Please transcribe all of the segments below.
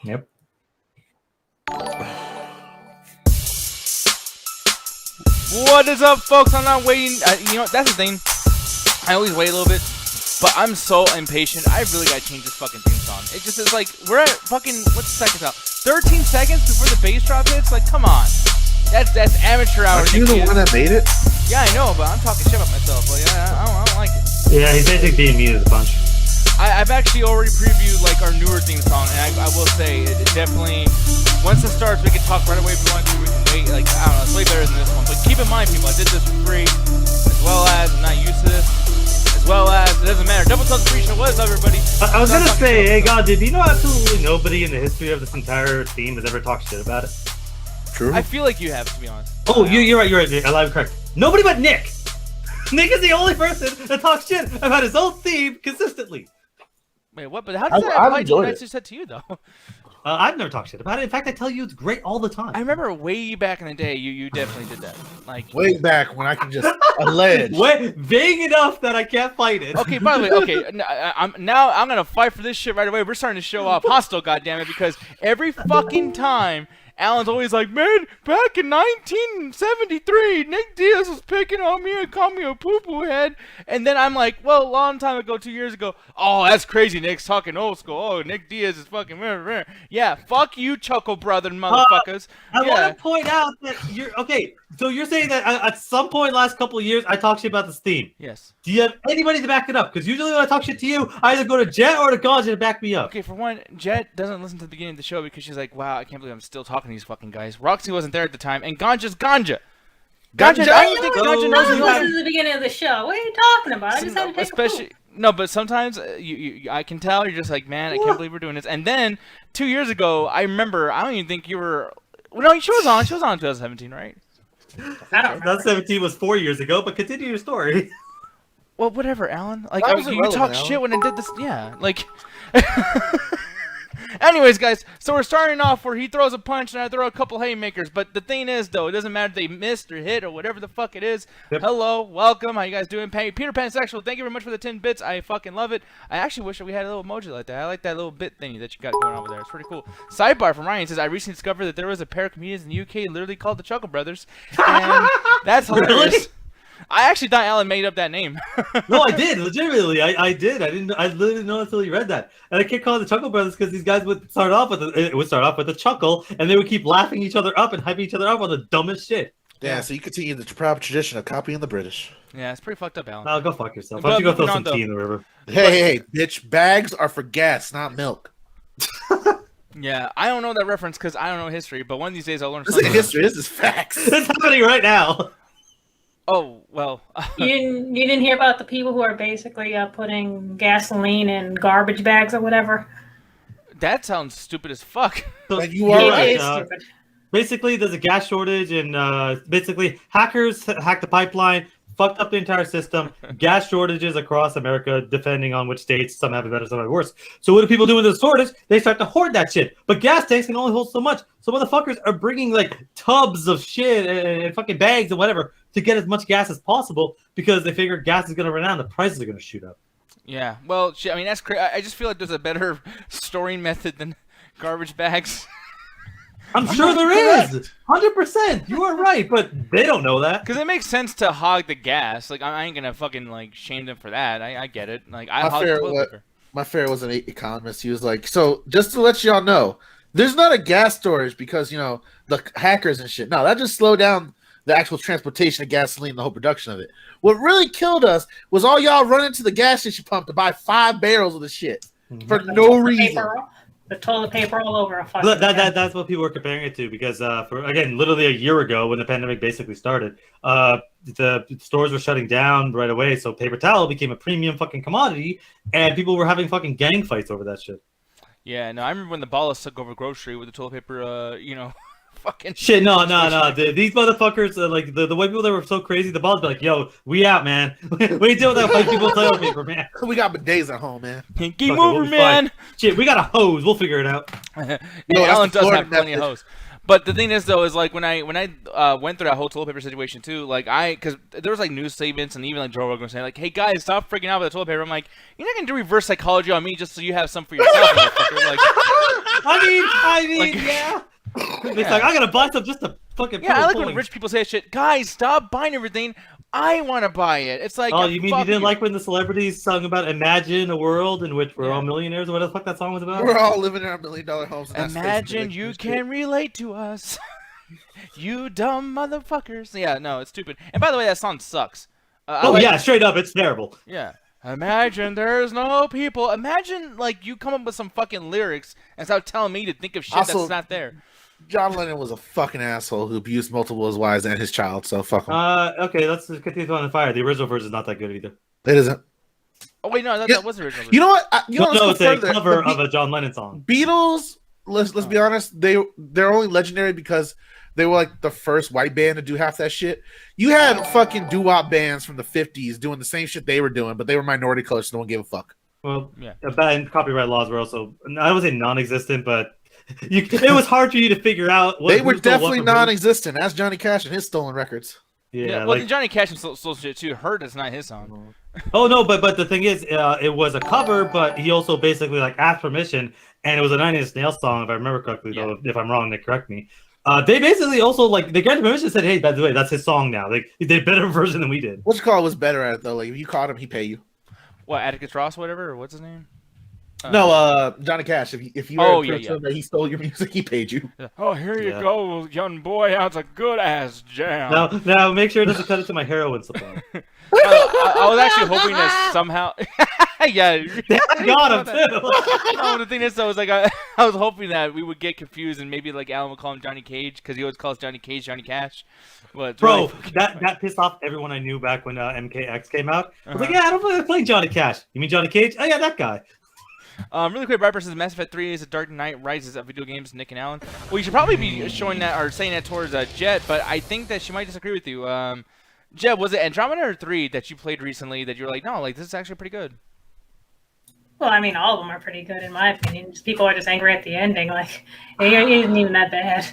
Yep. What is up, folks? I'm not waiting. You know what? That's the thing. I always wait a little bit, but I'm so impatient. I really gotta change this fucking theme song. It just is like we're at fucking what's the seconds out? 13 seconds before the bass drop hits. Like, come on. That's amateur hour. Aren't you the one that made it? Yeah, I know, but I'm talking shit about myself. Like, I don't like it. Yeah, he's basically being muted a bunch. I've actually already previewed like our newer theme song, and I will say it definitely. Once it starts, we can talk right away if we want to. We can wait. Like, I don't know, it's way better than this one. But keep in mind, people, I did this for free, as well as I'm not used to this, as well as it doesn't matter. Double Toes Free Show. What is up, everybody? I was gonna say, hey God, did you know absolutely nobody in the history of this entire theme has ever talked shit about it? True. I feel like you have, to be honest. Oh, you're right. I lied, correct. Nobody but Nick. Nick is the only person that talks shit about his own theme consistently. Wait, what? But how does that apply to what I just said to you, though? I've never talked shit about it. In fact, I tell you it's great all the time. I remember way back in the day, you definitely did that. Like way back when I could just allege. Vague enough that I can't fight it. Okay, by the way, okay, I'm gonna fight for this shit right away. We're starting to show off hostile, goddammit, because every fucking time Alan's always like, man, back in 1973, Nick Diaz was picking on me and called me a poo-poo head. And then I'm like, well, a long time ago, 2 years ago, oh, that's crazy, Nick's talking old school. Oh, Nick Diaz is fucking rare. Yeah, fuck you, Chuckle Brother motherfuckers. I want to point out that you're, okay, so you're saying that at some point last couple of years, I talked shit about this theme. Yes. Do you have anybody to back it up? Because usually when I talk shit to you, I either go to Jet or to Ganja to back me up. Okay, for one, Jet doesn't listen to the beginning of the show because she's like, wow, I can't believe I'm still talking to these fucking guys. Roxy wasn't there at the time, and Ganja's Ganja. Ganja, I don't think Ganja knows who I listened to the beginning of the show. What are you talking about? I just had to take especially, a poop. No, but sometimes I can tell you're just like, man, I can't believe we're doing this. And then 2 years ago, I remember, I don't even think you were. Well, no, she was on. She was on in 2017, right? I don't know. 2017 was 4 years ago, but continue your story. Well, whatever, Alan. Like, you talked shit when I did this. Yeah, like. Anyways, guys, so we're starting off where he throws a punch and I throw a couple haymakers. But the thing is, though, it doesn't matter if they missed or hit or whatever the fuck it is. Yep. Hello, welcome. How you guys doing? Peter Pansexual, thank you very much for the 10 bits. I fucking love it. I actually wish that we had a little emoji like that. I like that little bit thingy that you got going on over there. It's pretty cool. Sidebar from Ryan says, I recently discovered that there was a pair of comedians in the UK literally called the Chuckle Brothers. And that's hilarious. Really? I actually thought Alan made up that name. No, I did. Legitimately, I did. I literally didn't know until you read that. And I kept calling the Chuckle Brothers because these guys would start off with a chuckle, and they would keep laughing each other up and hyping each other up on the dumbest shit. Yeah, so you continue the proud tradition of copying the British. Yeah, it's pretty fucked up, Alan. Oh, go fuck yourself. Why don't you go throw some tea in the river? Hey, bitch. Bags are for gas, not milk. Yeah, I don't know that reference because I don't know history, but one of these days I'll learn This something. is history. This is facts. It's happening right now. Oh, well. You didn't hear about the people who are basically putting gasoline in garbage bags or whatever? That sounds stupid as fuck. Like you are It right. is stupid. Basically, there's a gas shortage, and basically, hackers hacked the pipeline, fucked up the entire system. Gas shortages across America, depending on which states. Some have it better, some have it worse. So what do people do with the shortage? They start to hoard that shit. But gas tanks can only hold so much. So motherfuckers are bringing like tubs of shit and fucking bags and whatever to get as much gas as possible because they figure gas is going to run out and the prices are going to shoot up. Yeah, well, I mean, that's crazy. I just feel like there's a better storing method than garbage bags. I'm sure there is. 100%. You are right, but they don't know that. Because it makes sense to hog the gas. Like, I ain't going to fucking, like, shame them for that. I get it. Like, I hog the toilet paper. My fair was an economist. He was like, so just to let y'all know, there's not a gas storage because, you know, the hackers and shit. No, that just slowed down the actual transportation of gasoline, the whole production of it. What really killed us was all y'all running to the gas station pump to buy 5 barrels of the shit for no reason. The toilet paper all over a fucking that's what people were comparing it to because, for again, literally a year ago when the pandemic basically started, the stores were shutting down right away, so paper towel became a premium fucking commodity, and people were having fucking gang fights over that shit. Yeah, no, I remember when the Ballas took over grocery with the toilet paper, you know, fucking shit. No. These motherfuckers, like the white people that were so crazy, the Ballas be like, yo, we out, man. We deal with that white people toilet paper, man. We got bidets at home, man. Game over, man. Shit, we got a hose. We'll figure it out. Yeah, Alan does have plenty of hose. But the thing is, though, is like when I went through that whole toilet paper situation too, like because there was like news statements and even like Joe Rogan was saying like, "Hey guys, stop freaking out about the toilet paper." I'm like, "You're not gonna do reverse psychology on me just so you have some for yourself, motherfucker." Like, I mean, Like- yeah. It's like I gotta buy some just to fucking. yeah, I like when pulling. rich people say shit. Guys, stop buying everything. I want to buy it. It's like, Oh, you mean you fuck didn't like when the celebrities sung about "Imagine a World in which we're all millionaires"? Or what the fuck that song was about? We're all living in our $1 million homes. And that's Imagine basically you like can relate to us. You dumb motherfuckers. Yeah, no, it's stupid. And by the way, that song sucks. Oh yeah, straight up, it's terrible. Yeah. Imagine there's no people. Imagine, like, you come up with some fucking lyrics and start telling me to think of shit Also- that's not there. John Lennon was a fucking asshole who abused multiple of his wives and his child. So fuck him. Okay, let's just continue on the fire. The original version is not that good either. It isn't. Oh, wait, no, that was the original version. You know what? You know No, what's no, it's a further? cover The of a John Lennon song. Beatles. Let's be honest. They're only legendary because they were like the first white band to do half that shit. You had fucking doo-wop bands from the 50s doing the same shit they were doing, but they were minority colors, so no one gave a fuck. Well, Yeah. and copyright laws were also, I would say non-existent, but it was hard for you to figure out. They were who stole what definitely from who. non-existent. Ask Johnny Cash and his stolen records. Yeah, well, like, Johnny Cash stole shit too. Hurt is not his song. oh no, but the thing is, it was a cover, but he also basically like asked permission, and it was a Nine Inch Nails song, if I remember correctly. Yeah. Though, if I'm wrong, Nick, correct me. They basically also like they granted permission, and said, "Hey, by the way, that's his song now. Like he did a better version than we did." What's called was better at it though. Like if you caught him, he pay you. What, Atticus Ross, whatever, or what's his name? Johnny Cash. If you Oh, were yeah. that he stole your music, he paid you. Oh, here you Yeah. go, young boy. That's a good ass jam. Now make sure it doesn't cut into my heroin supply. I was actually hoping that somehow. Yeah. I got him too. No, the thing is, though, is like I was hoping that we would get confused and maybe like Alan would call him Johnny Cage because he always calls Johnny Cage Johnny Cash. But it's Bro, really fucking funny. that pissed off everyone I knew back when MKX came out. I was like, yeah, I don't play Johnny Cash. You mean Johnny Cage? Oh yeah, that guy. Really quick, Bright versus Mass Effect 3 is a Dark Knight Rises of video games, Nick and Alan. Well, you should probably be showing that or saying that towards Jet, but I think that she might disagree with you. Jet, was it Andromeda or 3 that you played recently that you were like, no, like this is actually pretty good? Well, I mean, all of them are pretty good in my opinion. Just people are just angry at the ending. Like, it isn't even that bad.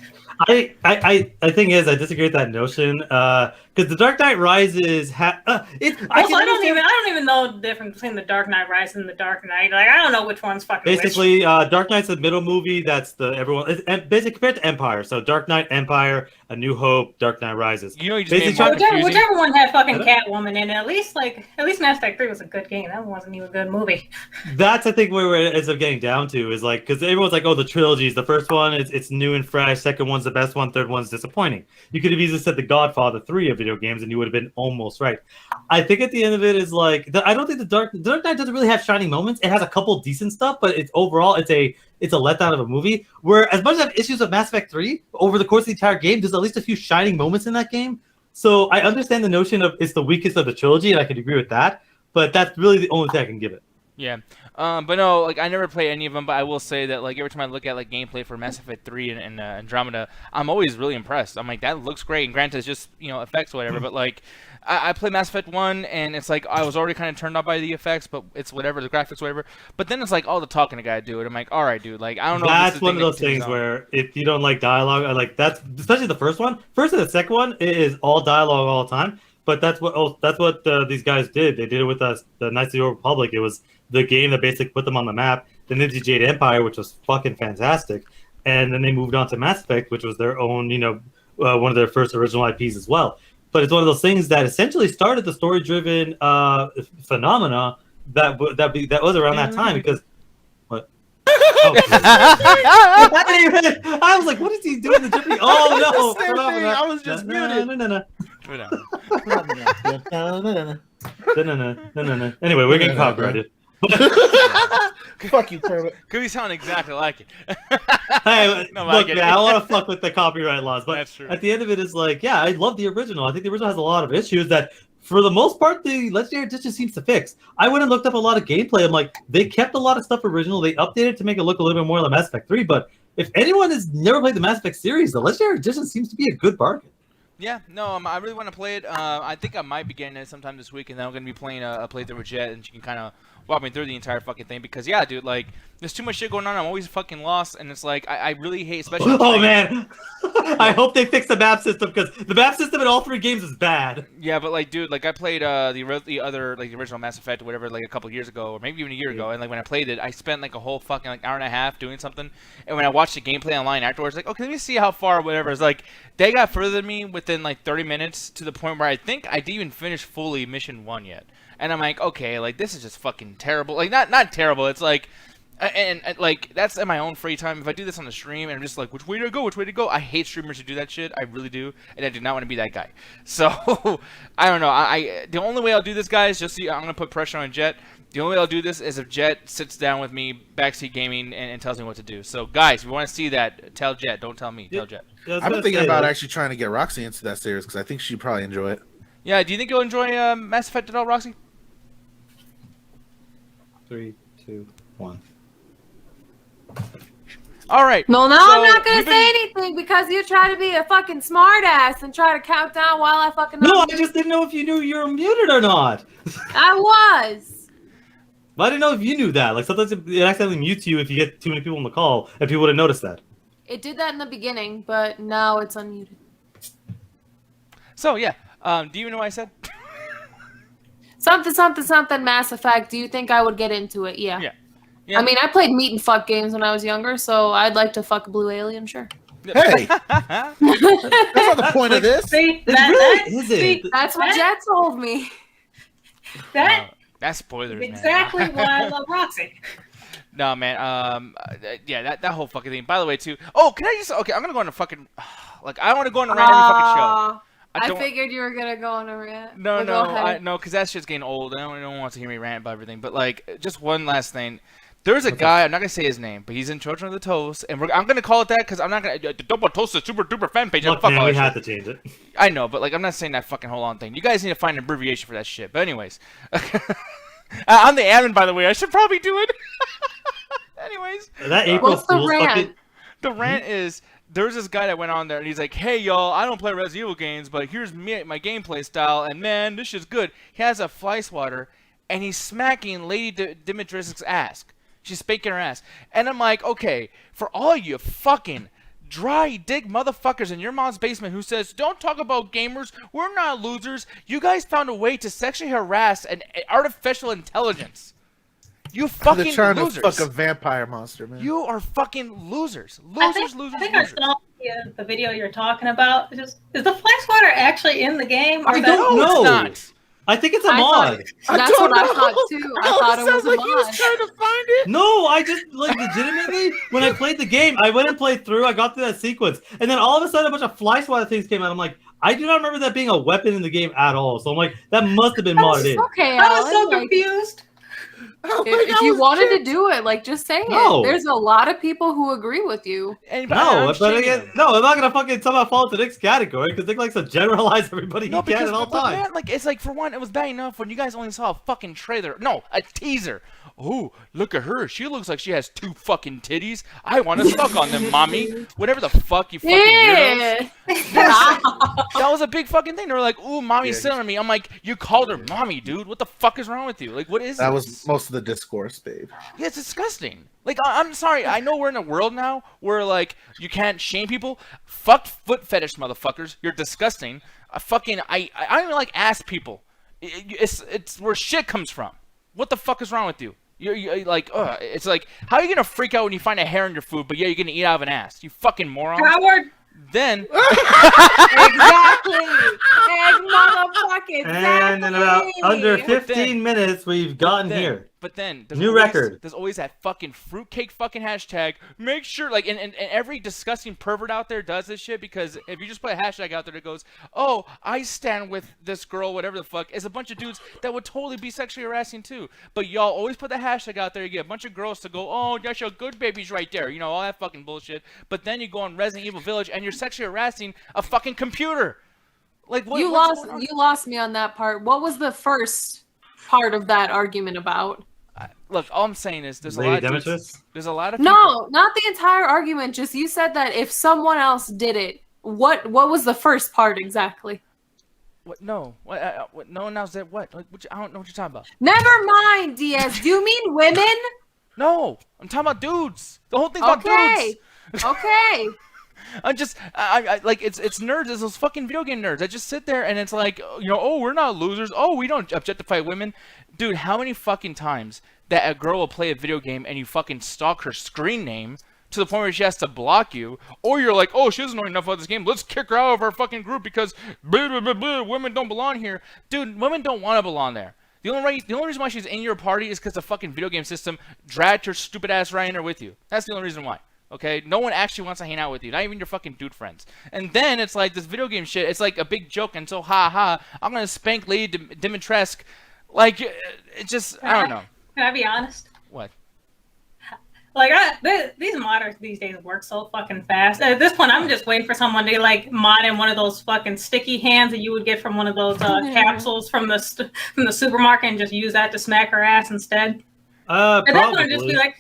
I thing is, I disagree with that notion. Because the Dark Knight Rises, Also, I don't even know the difference between the Dark Knight Rises and the Dark Knight. Like, I don't know which one's fucking basically, Dark Knight's the middle movie. That's the everyone. It's basically compared to Empire. So Dark Knight, Empire, A New Hope, Dark Knight Rises. You know, you just Basically made more trying- confusing. whichever one had fucking Catwoman in it. At least Mass Effect 3 was a good game. That one wasn't even a good movie. That's I think where it ends up getting down to is like because everyone's like, oh, the trilogies. The first one it's new and fresh. Second one's the best one. Third one's disappointing. You could have easily said the Godfather 3 of video games, and you would have been almost right. I think at the end of it is like I don't think the Dark Knight doesn't really have shining moments. It has a couple decent stuff, but it's overall it's a letdown of a movie. Where as much as I have issues with Mass Effect 3 over the course of the entire game, there's at least a few shining moments in that game. So I understand the notion of it's the weakest of the trilogy, and I could agree with that. But that's really the only thing I can give it. Yeah. But no, like I never play any of them, but I will say that like every time I look at like gameplay for Mass Effect 3 and Andromeda, I'm always really impressed. I'm like, that looks great, and granted it's just, you know, effects or whatever, but like I play Mass Effect 1 and it's like I was already kind of turned off by the effects, but it's whatever, the graphics, whatever. But then it's like all the talking I gotta do it. I'm like, all right, dude, like I don't know. That's one of those things where if you don't like dialogue, I like that's especially the first one. First and the second one is all dialogue all the time. But that's what these guys did. They did it with us, the Knights of the Old Republic. It was the game that basically put them on the map. Then they did Jade Empire, which was fucking fantastic, and then they moved on to Mass Effect, which was their own, one of their first original IPs as well. But it's one of those things that essentially started the story-driven phenomena that was around that time because. What? Oh, I was like, what is he doing? The dripping? Oh no! Same thing. I was just muted. No. Anyway, we're getting copyrighted. Fuck you, Kermit. Could be sound exactly like it. Hey, No, I look, get man, it. I want to fuck with the copyright laws, but That's true. at the end of it is like, yeah, I love the original. I think the original has a lot of issues that, for the most part, the Legendary Edition seems to fix. I went and looked up a lot of gameplay. I'm like, they kept a lot of stuff original. They updated to make it look a little bit more like Mass Effect 3, but if anyone has never played the Mass Effect series, the Legendary Edition seems to be a good bargain. Yeah, no, I really want to play it. I think I might be getting it sometime this week, and then I'm going to be playing a playthrough with Jet, and she can kind of walk me through the entire fucking thing because yeah, dude, like there's too much shit going on. I'm always fucking lost, and it's like I really hate, especially. Oh man, I hope they fix the map system because the map system in all 3 games is bad. Yeah, but like, dude, like I played the other like the original Mass Effect or whatever like a couple years ago, or maybe even a year ago, and like when I played it, I spent like a whole fucking like hour and a half doing something, and when I watched the gameplay online afterwards, like okay, let me see how far whatever. It's like they got further than me within like 30 minutes to the point where I think I didn't even finish fully mission 1 yet, and I'm like, okay, like this is just fucking terrible. Like not terrible. It's like. And like that's in my own free time. If I do this on the stream and I'm just like, which way to go? Which way to go? I hate streamers who do that shit. I really do, and I do not want to be that guy. So I don't know. The only way I'll do this, guys, I'm gonna put pressure on Jet. The only way I'll do this is if Jet sits down with me backseat gaming and tells me what to do. So guys, if you want to see that, tell Jet. Don't tell me. Tell Jet. Yeah, I've been thinking about actually trying to get Roxy into that series because I think she'd probably enjoy it. Yeah. Do you think you'll enjoy Mass Effect at all, Roxy? 3, 2, 1. All right. No, so I'm not gonna say anything because you try to be a fucking smartass and try to count down while I fucking. No, I just didn't know if you knew you were muted or not. I was. I didn't know if you knew that. Like sometimes it accidentally mutes you if you get too many people on the call, and people wouldn't notice that. It did that in the beginning, but now it's unmuted. So yeah. Do you know what I said? Something Mass Effect. Do you think I would get into it? Yeah. Yeah. Yeah. I mean, I played meat and fuck games when I was younger, so I'd like to fuck a blue alien, sure. Hey, that's not the point of this. See, Is it? That's what Jet told me. That's spoilers, man. exactly why I love Roxy. No, man. Yeah, that whole fucking thing. By the way, too. Oh, can I just? Okay, I'm gonna go on a fucking. Like, I want to go on a rant every fucking show. I figured you were gonna go on a rant. No, because that shit's getting old. No one wants to hear me rant about everything. But like, just one last thing. There's a guy, I'm not going to say his name, but he's in Children of the Toast, and I'm going to call it that because I'm not going to... The Double Toast super duper fan page. Look, fuck man, all we that had shit. to change it. I know, but like I'm not saying that fucking whole on thing. You guys need to find an abbreviation for that shit. But anyways. I'm the admin, by the way. I should probably do it. Anyways. That April What's the Fool's rant? fucking... The rant is... There's this guy that went on there, and he's like, hey, y'all, I don't play Resident Evil games, but here's my gameplay style, and man, this shit's good. He has a fly swatter, and he's smacking Lady Dimitrescu's ass. She's spanking her ass. And I'm like, okay, for all you fucking dry dig motherfuckers in your mom's basement who says, don't talk about gamers, we're not losers, you guys found a way to sexually harass an artificial intelligence. You fucking They're trying losers. to fuck a vampire monster, man. You are fucking losers. I think I saw the video you're talking about. Is the fly swatter actually in the game? I don't know. It's not. I think it's a mod. That's what I thought too. I thought it was a like mod. he was trying to find it. No, I just, like, legitimately, when I played the game, I went and played through, I got through that sequence, and then all of a sudden a bunch of fly swatter things came out. I'm like, I do not remember that being a weapon in the game at all. So I'm like, that must have been modded in. Okay, I was so Alan, like, confused. if you wanted to do it, like, just say No. it. There's a lot of people who agree with you. No, but again, no, I'm not gonna fucking somehow fall into the next category because Nick likes to generalize everybody he can at all times. Man, like, it's like, for one, it was bad enough when you guys only saw a fucking trailer. No, a teaser. Oh, look at her. She looks like she has 2 fucking titties. I want to suck on them, mommy. Whatever the fuck you fucking weirdos. Yeah. That was a big fucking thing. They were like, ooh, mommy's sitting on me. I'm like, you called her mommy, dude. What the fuck is wrong with you? Like, what is That this? was most of the discourse, babe. Yeah, it's disgusting. Like, I'm sorry. I know we're in a world now where, like, you can't shame people. Fuck foot fetish motherfuckers. You're disgusting. I don't even like ass people. It's where shit comes from. What the fuck is wrong with you? You're like, it's like, how are you gonna freak out when you find a hair in your food, but yeah, you're gonna eat out of an ass? You fucking moron. Howard. Then, Exactly. Exactly. And in about under 15 minutes, we've gotten here. But then there's New always, record. There's always that fucking fruitcake fucking hashtag. Make sure, like, and every disgusting pervert out there does this shit because if you just put a hashtag out there that goes, oh, I stand with this girl, whatever the fuck, is a bunch of dudes that would totally be sexually harassing too. But y'all always put the hashtag out there. You get a bunch of girls to go, oh, that's your good babies right there. You know, all that fucking bullshit. But then you go on Resident Evil Village and you're sexually harassing a fucking computer. Like, what? You lost me on that part. What was the first part of that argument about? Look, all I'm saying is there's Lady a lot of Demetrius? dudes, there's a lot of people. No, not the entire argument. Just you said that if someone else did it, what was the first part exactly? What? No. What? No one knows that. What? Like, I don't know what you're talking about. Never mind, Diaz. Do you mean women? No, I'm talking about dudes. The whole thing's about dudes. Okay. I like it's nerds. It's those fucking video game nerds. I just sit there and it's like, oh, we're not losers. Oh, we don't objectify women. Dude, how many fucking times that a girl will play a video game and you fucking stalk her screen name to the point where she has to block you, or you're like, oh, she doesn't know enough about this game. Let's kick her out of our fucking group because blah, blah, blah, blah, women don't belong here. Dude, women don't want to belong there. The only reason why she's in your party is because the fucking video game system dragged her stupid ass right in there with you. That's the only reason why. Okay? No one actually wants to hang out with you. Not even your fucking dude friends. And then it's like this video game shit. It's like a big joke until I'm gonna spank Lady Dimitrescu. Like, it just, I don't know. Can I be honest? What? Like, these modders these days work so fucking fast. At this point, I'm just waiting for someone to like mod in one of those fucking sticky hands that you would get from one of those capsules from the supermarket and just use that to smack her ass instead. Probably. That's gonna just be like,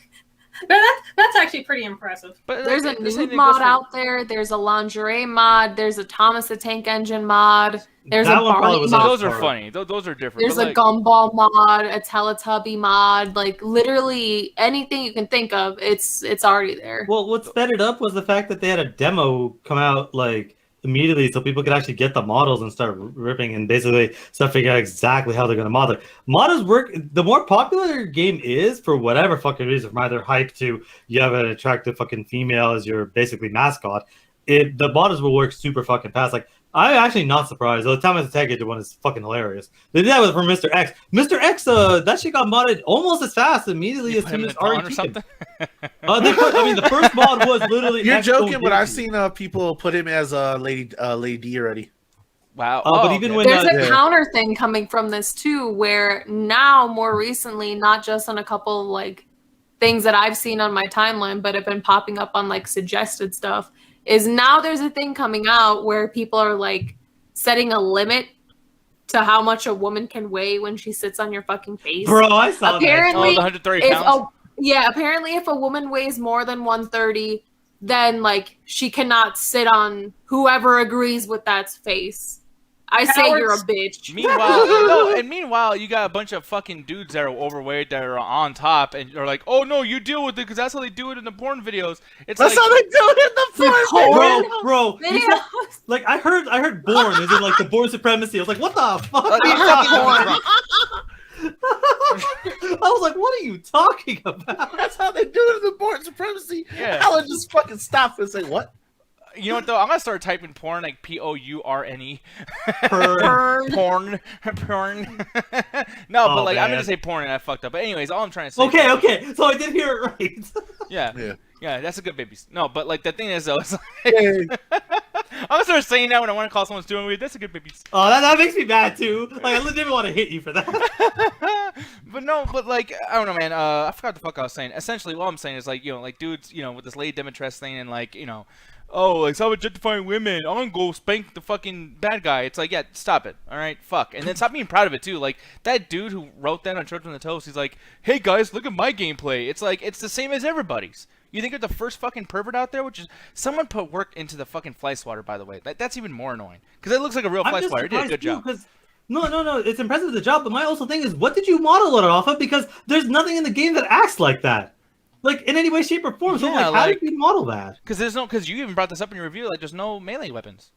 that's actually pretty impressive. But There's a nude mod out there. There's a lingerie mod. There's a Thomas the Tank Engine mod. There's That a one probably Barney was mod. those are funny. Those are different. There's But, a gumball mod, a Teletubby mod. Like literally anything you can think of, it's already there. Well, what sped it up was the fact that they had a demo come out like immediately, so people could actually get the models and start ripping and basically start figuring out exactly how they're going to mod it. Modders work. The more popular your game is, for whatever fucking reason, from either hype to you have an attractive fucking female as your basically mascot, the modders will work super fucking fast. Like, I'm actually not surprised. The Thomas the Tank Engine one is fucking hilarious. They did that for Mr. X. Mr. X, that shit got modded almost as fast immediately as soon as or RE something. the first mod was literally. You're X joking, but OD. I've seen people put him as Lady D already. Wow. But even when There's a yeah. counter thing coming from this too, where now more recently, not just on a couple of like things that I've seen on my timeline, but have been popping up on like suggested stuff, is now there's a thing coming out where people are like setting a limit to how much a woman can weigh when she sits on your fucking face. Bro, I saw Apparently, the 130 pounds. apparently if a woman weighs more than 130, then like she cannot sit on whoever agrees with that face. I say you're a bitch. Meanwhile, you got a bunch of fucking dudes that are overweight that are on top, and you're like, "Oh no, you deal with it because that's how they do it in the porn videos." It's That's like, how they do it in the porn porn. Bro, you said- Videos. like I heard born is in like the born supremacy. I was like, what the fuck? I was like, what are you talking about? That's how they do it in the porn supremacy. Yeah. I would just fucking stop and say, what? You know what though? I'm gonna start typing porn like POURNE. Porn. Porn. No, but like I'm man. gonna say porn and I fucked up. But anyways, all I'm trying to say. Okay. So I did hear it right. Yeah, that's a good baby. No, but like the thing is though, it's like, I'm gonna start saying that when I want to call someone's doing weird. That's a good baby. Oh, that makes me mad too. Like I didn't want to hit you for that. but like I don't know, man. I forgot the fuck I was saying. Essentially, what I'm saying is like like dudes, with this Lady Dimitrescu thing and like oh, like stop objectifying women. I'm gonna go spank the fucking bad guy. It's like, yeah, stop it. All right, fuck. And then stop being proud of it too. Like that dude who wrote that on Children of the Toast, he's like, hey guys, look at my gameplay. It's like it's the same as everybody's. You think you're the first fucking pervert out there? Which is someone put work into the fucking fly swatter, by the way. That's even more annoying because it looks like a real fly swatter. It did a good job. No, it's impressive the job. But my also thing is, what did you model it off of? Because there's nothing in the game that acts like that. Like in any way, shape, or form. So Yeah, how did you model that? Because you even brought this up in your review. Like, there's no melee weapons.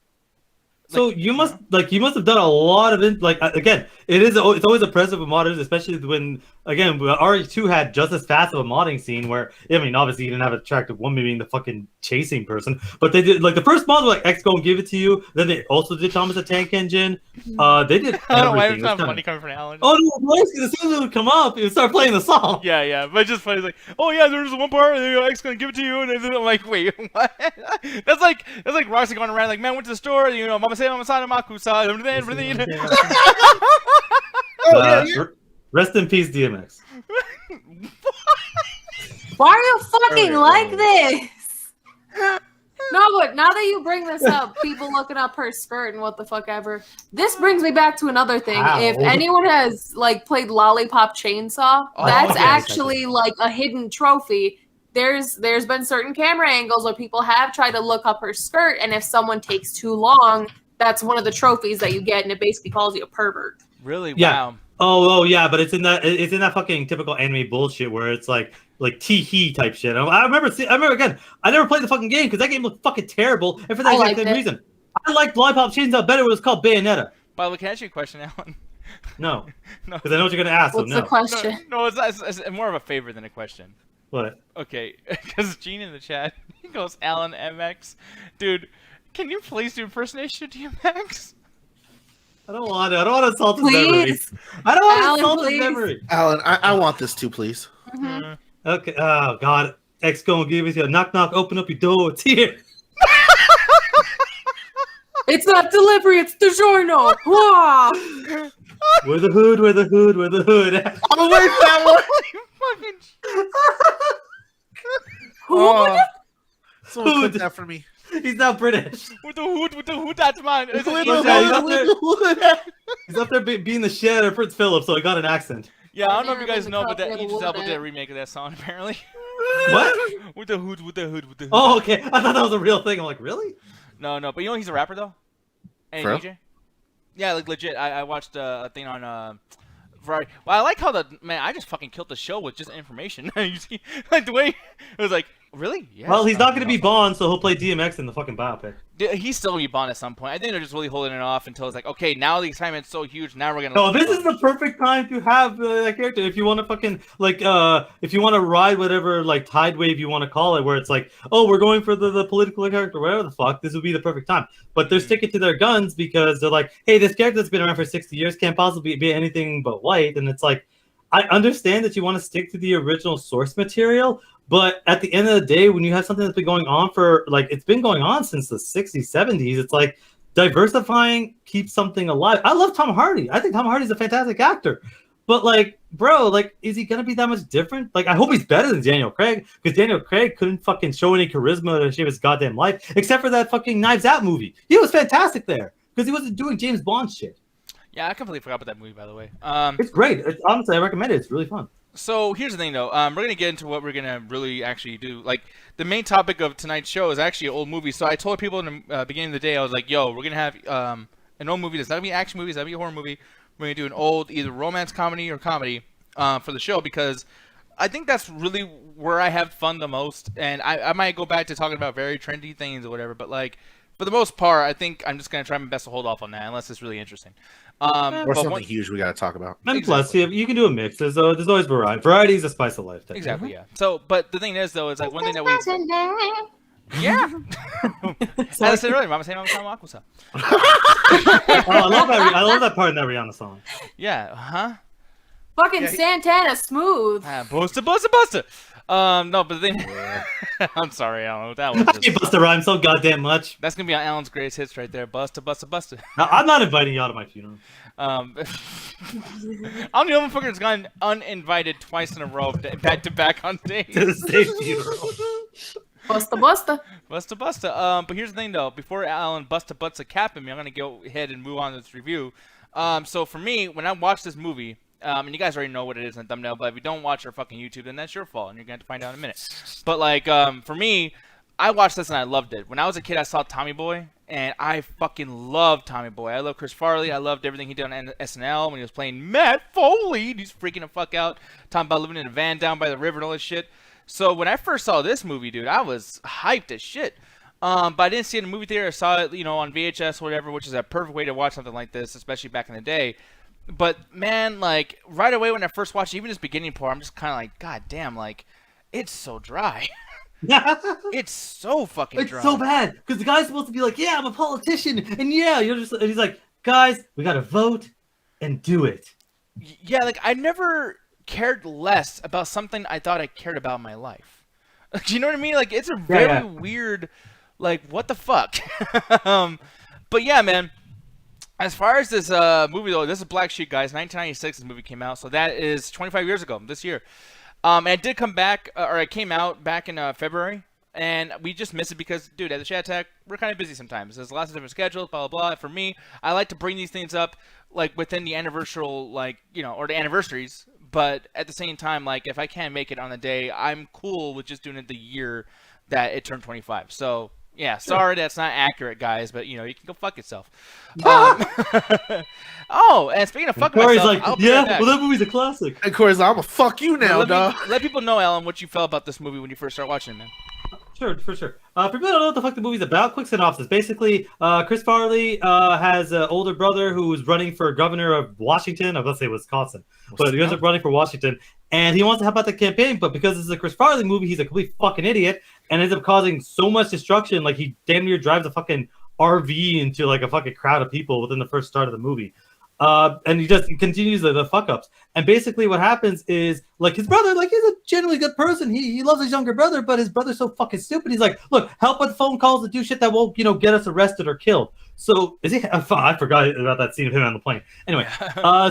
So you must have done a lot of it. Like again, it's always impressive with modders, especially when RE2 had just as fast of a modding scene where obviously you didn't have an attractive woman being the fucking chasing person, but they did like the first mod was like X gonna give it to you. Then they also did Thomas the Tank Engine. They did everything. I don't know why it's not funny coming from Alan. Oh no! As soon as it would come up, it would start playing the song. Yeah, but it's just funny. It's like, oh yeah, there's one part, and X gonna give it to you, and then I'm like, wait, what? That's like Roxy going around like, man, went to the store, Mama say Mama Sana Makusa, everything. Rest in peace, DMX. Why are you fucking like this? No, but now that you bring this up, people looking up her skirt and what the fuck ever. This brings me back to another thing. Ow. If anyone has like played Lollipop Chainsaw, that's actually like a hidden trophy. There's been certain camera angles where people have tried to look up her skirt, and if someone takes too long, that's one of the trophies that you get, and it basically calls you a pervert. Really? Yeah. Wow. Oh yeah, but it's in that fucking typical anime bullshit where it's like tee-hee type shit. I remember again. I never played the fucking game because that game looked fucking terrible, and for that exact same reason, I liked Lollipop Chainsaw better when it was called Bayonetta. By the way, can I ask you a question, Alan? No, No. because I know what you're gonna ask. What's so the no. question? No, it's more of a favor than a question. What? Okay, because Gene in the chat, he goes, Alan MX. Dude, can you please do impersonation of DMX? I don't want to. I don't want to insult his memory. Please. I don't want to Alan, insult please. his memory. Alan, I want this too, please. Mhm. Okay. Oh God. X gonna give us your knock knock. Open up your door. It's here. It's not delivery, it's DiGiorno. Wow. We're the hood. We're the hood. We're the hood. I'm away from that one. Holy fucking Oh, someone Hood. clip that for me. He's not British. with the hood, that man. It's With a- the Yeah, he's hood, up there. with the hood. He's up there being the shit of Prince Philip, so he got an accent. Yeah, I don't know if you Never guys been know, the but that cop Idris with a Elba wood did a bat. remake of that song apparently. What? with the hood, with the hood, with the hood. Oh, okay. I thought that was a real thing. I'm like, really? No, but you know he's a rapper though. And For real? DJ. Yeah, like legit. I watched a thing on Variety. Well, I like how I just fucking killed the show with just information. You see, like the way it was like, really? Yeah. Well, he's not going to be Bond, so he'll play DMX in the fucking biopic. He's still gonna be Bond at some point. I think they're just really holding it off until it's like, okay, now the excitement's so huge. Now we're gonna. No, this is the perfect time to have that character. If you want to fucking if you want to ride whatever tide wave you want to call it, where it's like, oh, we're going for the political character, whatever the fuck, this would be the perfect time. But they're sticking to their guns because they're like, hey, this character that's been around for 60 years can't possibly be anything but white, and it's like, I understand that you want to stick to the original source material, but at the end of the day, when you have something that's been going on for it's been going on since the 60s, 70s, it's like diversifying keeps something alive. I love Tom Hardy. I think Tom Hardy's a fantastic actor. But bro, is he gonna be that much different? I hope he's better than Daniel Craig, because Daniel Craig couldn't fucking show any charisma to save his goddamn life, except for that fucking Knives Out movie. He was fantastic there because he wasn't doing James Bond shit. Yeah, I completely forgot about that movie, by the way. It's great. Honestly, I recommend it. It's really fun. So here's the thing, though. We're gonna get into what we're gonna really actually do. The main topic of tonight's show is actually an old movie. So I told people in the beginning of the day, I was like, "Yo, we're gonna have an old movie. That's not gonna be an action movie. It's not gonna be a horror movie. We're gonna do an old either romance comedy or comedy for the show because I think that's really where I have fun the most. And I might go back to talking about very trendy things or whatever, but for the most part, I think I'm just gonna try my best to hold off on that unless it's really interesting. Or something huge we got to talk about. And plus, you can do a mix. There's always variety. Variety is a spice of life. Exactly, yeah. So, but the thing is, though, is one thing that we... Yeah! As I said earlier, Mama say Mama Aquasa. I love that part in that Rihanna song. Yeah, huh? Fucking Santana smooth. Busta! No, but the thing... I'm sorry, Alan. That was You just... bust a rhyme so goddamn much. That's gonna be on Alan's greatest hits right there. Busta. No, I'm not inviting y'all to my funeral. I'm the only motherfucker that's gotten uninvited twice in a row, back to back on days. To the state funeral. Busta. But here's the thing, though. Before Alan busts a cap at me, I'm gonna go ahead and move on to this review. So for me, when I watch this movie, and you guys already know what it is in the thumbnail, but if you don't watch our fucking YouTube, then that's your fault, and you're gonna have to find out in a minute. But for me, I watched this and I loved it. When I was a kid, I saw Tommy Boy, and I fucking loved Tommy Boy. I love Chris Farley. I loved everything he did on SNL when he was playing Matt Foley. He's freaking the fuck out, talking about living in a van down by the river and all this shit. So when I first saw this movie, dude, I was hyped as shit. But I didn't see it in a movie theater. I saw it, on VHS or whatever, which is a perfect way to watch something like this, especially back in the day. But man, right away when I first watched it, even this beginning part, I'm just kind of like, God damn, it's so dry. It's so fucking dry. It's so bad because the guy's supposed to be like, yeah, I'm a politician, and yeah, and he's like, guys, we gotta vote and do it. Yeah, I never cared less about something I thought I cared about in my life. Do you know what I mean? It's a very weird, what the fuck? But yeah, man. As far as this movie, though, this is Black Sheep, guys. 1996, this movie came out, so that is 25 years ago, this year. And it did come back, or it came out back in February, and we just missed it because, dude, at the Chat Attack, we're kind of busy sometimes. There's lots of different schedules, blah, blah, blah. For me, I like to bring these things up, within the anniversary, or the anniversaries, but at the same time, if I can't make it on the day, I'm cool with just doing it the year that it turned 25. So, Yeah, sorry that's not accurate, guys, but you know you can go fuck yourself. Oh, and speaking of fucking Corey's myself, like, I'll be right yeah, back. well that movie's a classic. And Corey's like, I'm gonna fuck you now, dog. Let people know, Alan, what you felt about this movie when you first started watching it, man. Sure, for sure. For people who don't know what the fuck the movie's about, quick synopsis. Basically, Chris Farley has an older brother who's running for governor of Washington. I was going to say Wisconsin, but he ends up running for Washington, and he wants to help out the campaign. But because this is a Chris Farley movie, he's a complete fucking idiot and ends up causing so much destruction. Like he damn near drives a fucking RV into like a fucking crowd of people within the first start of the movie. And he just continues the fuck ups. And basically what happens is like his brother, like he's a generally good person. He loves his younger brother, but his brother's so fucking stupid. He's like, look, help with phone calls to do shit that won't, get us arrested or killed. So is he? I forgot about that scene of him on the plane. Anyway,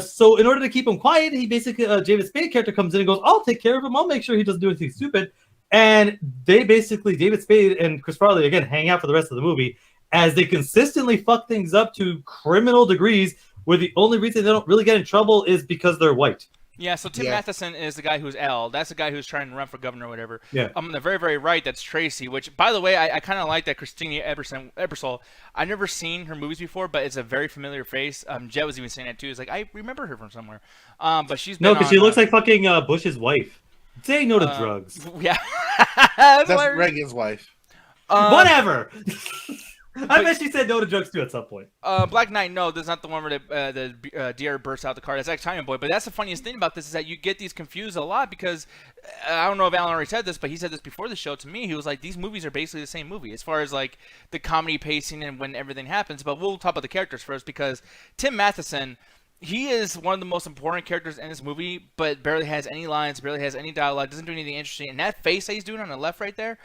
so in order to keep him quiet, he basically David Spade character comes in and goes, I'll take care of him. I'll make sure he doesn't do anything stupid. And they basically, David Spade and Chris Farley again hang out for the rest of the movie as they consistently fuck things up to criminal degrees, where the only reason they don't really get in trouble is because they're white. Yeah, so Tim Matheson is the guy who's Al. That's the guy who's trying to run for governor or whatever. Yeah. On the very, very right, that's Tracy, which, by the way, I kind of like that Christina Ebersol. I've never seen her movies before, but it's a very familiar face. Jet was even saying that, too. He's like, I remember her from somewhere. But she's been because she looks like fucking Bush's wife. Say no to drugs. Yeah. That's Reagan's wife. Whatever. I bet she said no to drugs too at some point. Black Knight, no, that's not the one where the deer bursts out the car. That's actually Tommy Boy. But that's the funniest thing about this is that you get these confused a lot because I don't know if Alan already said this, but he said this before the show to me. He was like, these movies are basically the same movie as far as like the comedy pacing and when everything happens. But we'll talk about the characters first because Tim Matheson, he is one of the most important characters in this movie, but barely has any lines, barely has any dialogue, doesn't do anything interesting. And that face that he's doing on the left right there,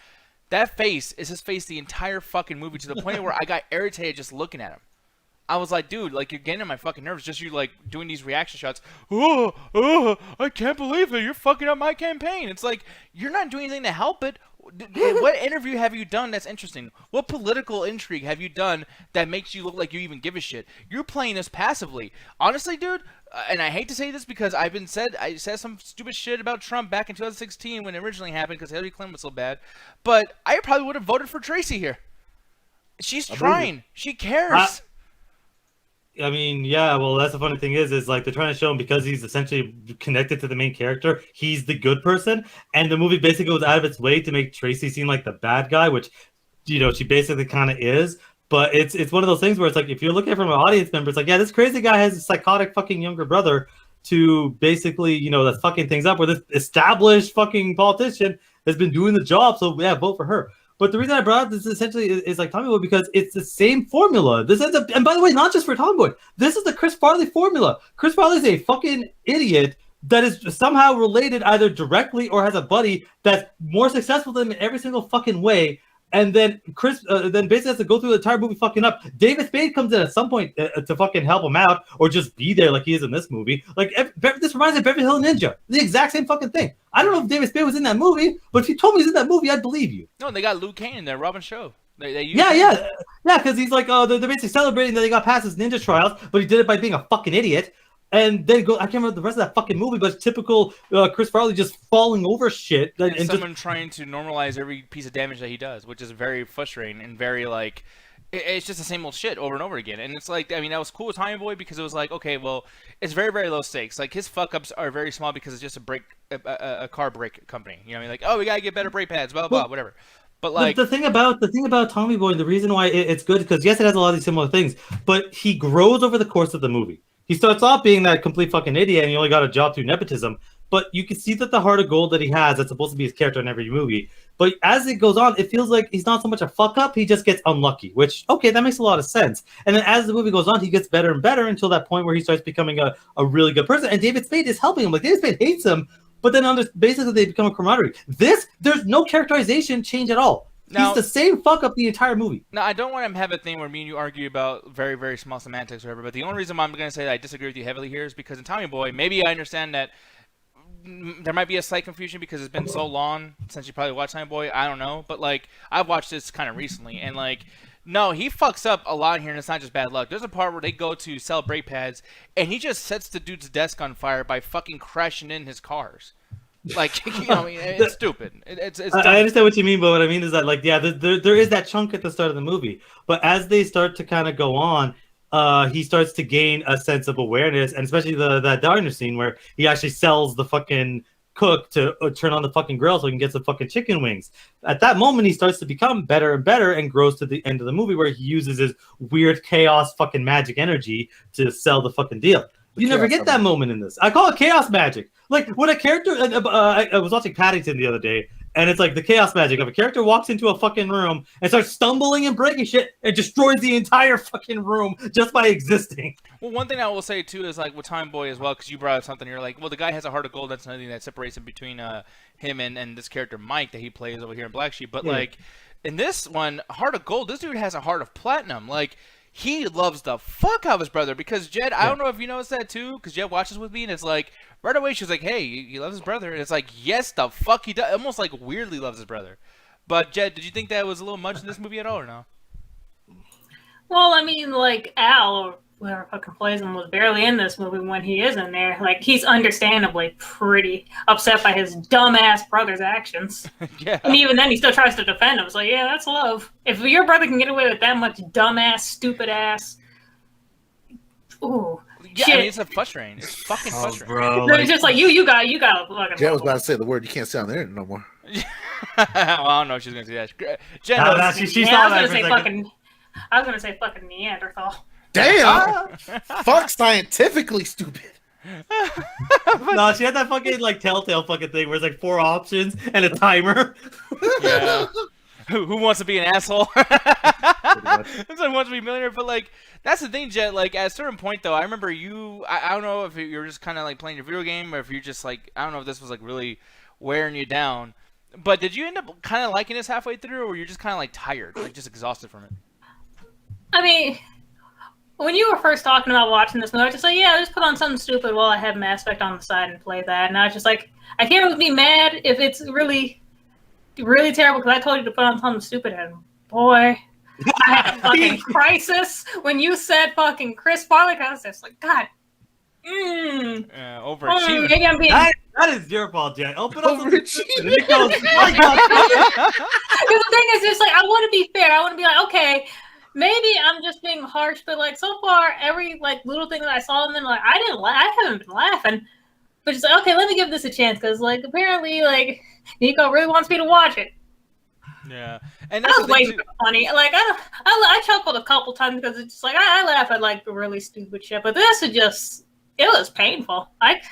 that face is his face the entire fucking movie to the point where I got irritated just looking at him. I was like, dude, like you're getting on my fucking nerves just you like doing these reaction shots. Oh, I can't believe it. You're fucking up my campaign. It's like you're not doing anything to help it. What interview have you done that's interesting? What political intrigue have you done that makes you look like you even give a shit? You're playing this passively. Honestly, dude, and I hate to say this because I said some stupid shit about Trump back in 2016 when it originally happened because Hillary Clinton was so bad, but I probably would have voted for Tracy here. She's trying. She cares. I mean, yeah, well, that's the funny thing is like they're trying to show him because he's essentially connected to the main character, he's the good person, and the movie basically goes out of its way to make Tracy seem like the bad guy, which, she basically kind of is. But it's one of those things where it's like, if you're looking at it from an audience member, it's like, yeah, this crazy guy has a psychotic fucking younger brother to basically, that's fucking things up, where this established fucking politician has been doing the job, so yeah, vote for her. But the reason I brought up this essentially is like Tommy Boy because it's the same formula. This ends up, and by the way, not just for Tommy Boy. This is the Chris Farley formula. Chris Farley is a fucking idiot that is somehow related either directly or has a buddy that's more successful than him in every single fucking way. And then Chris then basically has to go through the entire movie fucking up. David Spade comes in at some point to fucking help him out or just be there like he is in this movie. Like this reminds me of Beverly Hills Ninja. The exact same fucking thing. I don't know if David Spade was in that movie, but if you told me he's in that movie, I'd believe you. No, they got Luke Kane in there, Robin Show. Yeah, because he's like, they're basically celebrating that they got past his ninja trials, but he did it by being a fucking idiot. And then I can't remember the rest of that fucking movie, but it's typical Chris Farley just falling over shit. And someone trying to normalize every piece of damage that he does, which is very frustrating and very, like, it's just the same old shit over and over again. And it's like, I mean, that was cool with Tommy Boy because it was like, okay, well, it's very, very low stakes. Like, his fuck-ups are very small because it's just a car brake company. You know what I mean? Like, oh, we got to get better brake pads, blah, blah, blah, whatever. But like the thing about Tommy Boy, the reason why it's good, because yes, it has a lot of these similar things, but he grows over the course of the movie. He starts off being that complete fucking idiot, and he only got a job through nepotism. But you can see that the heart of gold that he has, that's supposed to be his character in every movie. But as it goes on, it feels like he's not so much a fuck up, he just gets unlucky. Which, okay, that makes a lot of sense. And then as the movie goes on, he gets better and better until that point where he starts becoming a really good person. And David Spade is helping him. Like, David Spade hates him, but then basically they become a camaraderie. There's no characterization change at all. Now, he's the same fuck up the entire movie. Now, I don't want to have a thing where me and you argue about very, very small semantics or whatever, but the only reason why I'm going to say that I disagree with you heavily here is because in Tommy Boy, maybe I understand that there might be a slight confusion because it's been so long since you probably watched Tommy Boy. I don't know. But, like, I've watched this kind of recently, and, like, no, he fucks up a lot here, and it's not just bad luck. There's a part where they go to sell brake pads, and he just sets the dude's desk on fire by fucking crashing in his cars. Like, you know, I mean, it's stupid. It's I dumb. understand what you mean, but what I mean is that, like, yeah, there is that chunk at the start of the movie, but as they start to kind of go on, he starts to gain a sense of awareness, and especially that diner scene where he actually sells the fucking cook to turn on the fucking grill so he can get some fucking chicken wings. At that moment, he starts to become better and better and grows to the end of the movie where he uses his weird chaos fucking magic energy to sell the fucking deal. You never get that moment in this. I call it chaos magic. Like when a character, I was watching Paddington the other day, and it's like the chaos magic of a character walks into a fucking room and starts stumbling and breaking shit and destroys the entire fucking room just by existing. Well, one thing I will say too is like with Time Boy as well, because you brought up something. You're like, well, the guy has a heart of gold. That's nothing that separates him between him and this character Mike that he plays over here in Black Sheep. But like in this one, Heart of Gold, this dude has a heart of platinum. Like. He loves the fuck out of his brother because Jed, I don't know if you noticed that too, because Jed watches with me and it's like, right away she was like, hey, he loves his brother. And it's like, yes, the fuck he does. Almost like weirdly loves his brother. But Jed, did you think that was a little much in this movie at all or no? Well, I mean, like Al or whoever fucking plays him was barely in this movie when he is in there. Like he's understandably pretty upset by his dumbass brother's actions. Yeah. And even then, he still tries to defend him. It's like, yeah, that's love. If your brother can get away with that much dumbass, stupid ass, ooh, Yeah, shit. I mean, it's a frustrating. It's fucking frustrating. Bro, It's just like you got fucking. Jen was about to say the word you can't say on the internet no more. Well, I don't know if she's gonna say that. Jen, she Yeah, saw I was that gonna for say a second. fucking. I was gonna say fucking Neanderthal. Damn! Fuck scientifically stupid. No, she had that fucking like telltale fucking thing where it's like 4 options and a timer. Yeah. Who wants to be an asshole? Someone wants to be a millionaire, but like that's the thing, Jet. Like at a certain point, though, I remember you. I don't know if you're just kind of like playing your video game, or if you're just like I don't know if this was like really wearing you down. But did you end up kind of liking this halfway through, or were you just kind of like tired, like just exhausted from it? I mean, when you were first talking about watching this movie, I was just like, yeah, just put on something stupid while I have Mass Effect on the side and play that. And I was just like, I can't be mad if it's really, really terrible because I told you to put on something stupid. And boy, I had a fucking crisis when you said fucking Chris Farley. I was just like, God, Overachieving. maybe I'm being. That is your fault, Jen. Open up. Overachieving. And it goes, my God. Because the thing is, just like I want to be fair. I want to be like, okay, maybe I'm just being harsh, but like so far, every like little thing that I saw, and then like I haven't been laughing, but just like okay, let me give this a chance because like apparently like Nico really wants me to watch it. Yeah, and That that's was the way thing, too funny. Like I chuckled a couple times because it's just like I laugh at like really stupid shit, but this is just it was painful. Like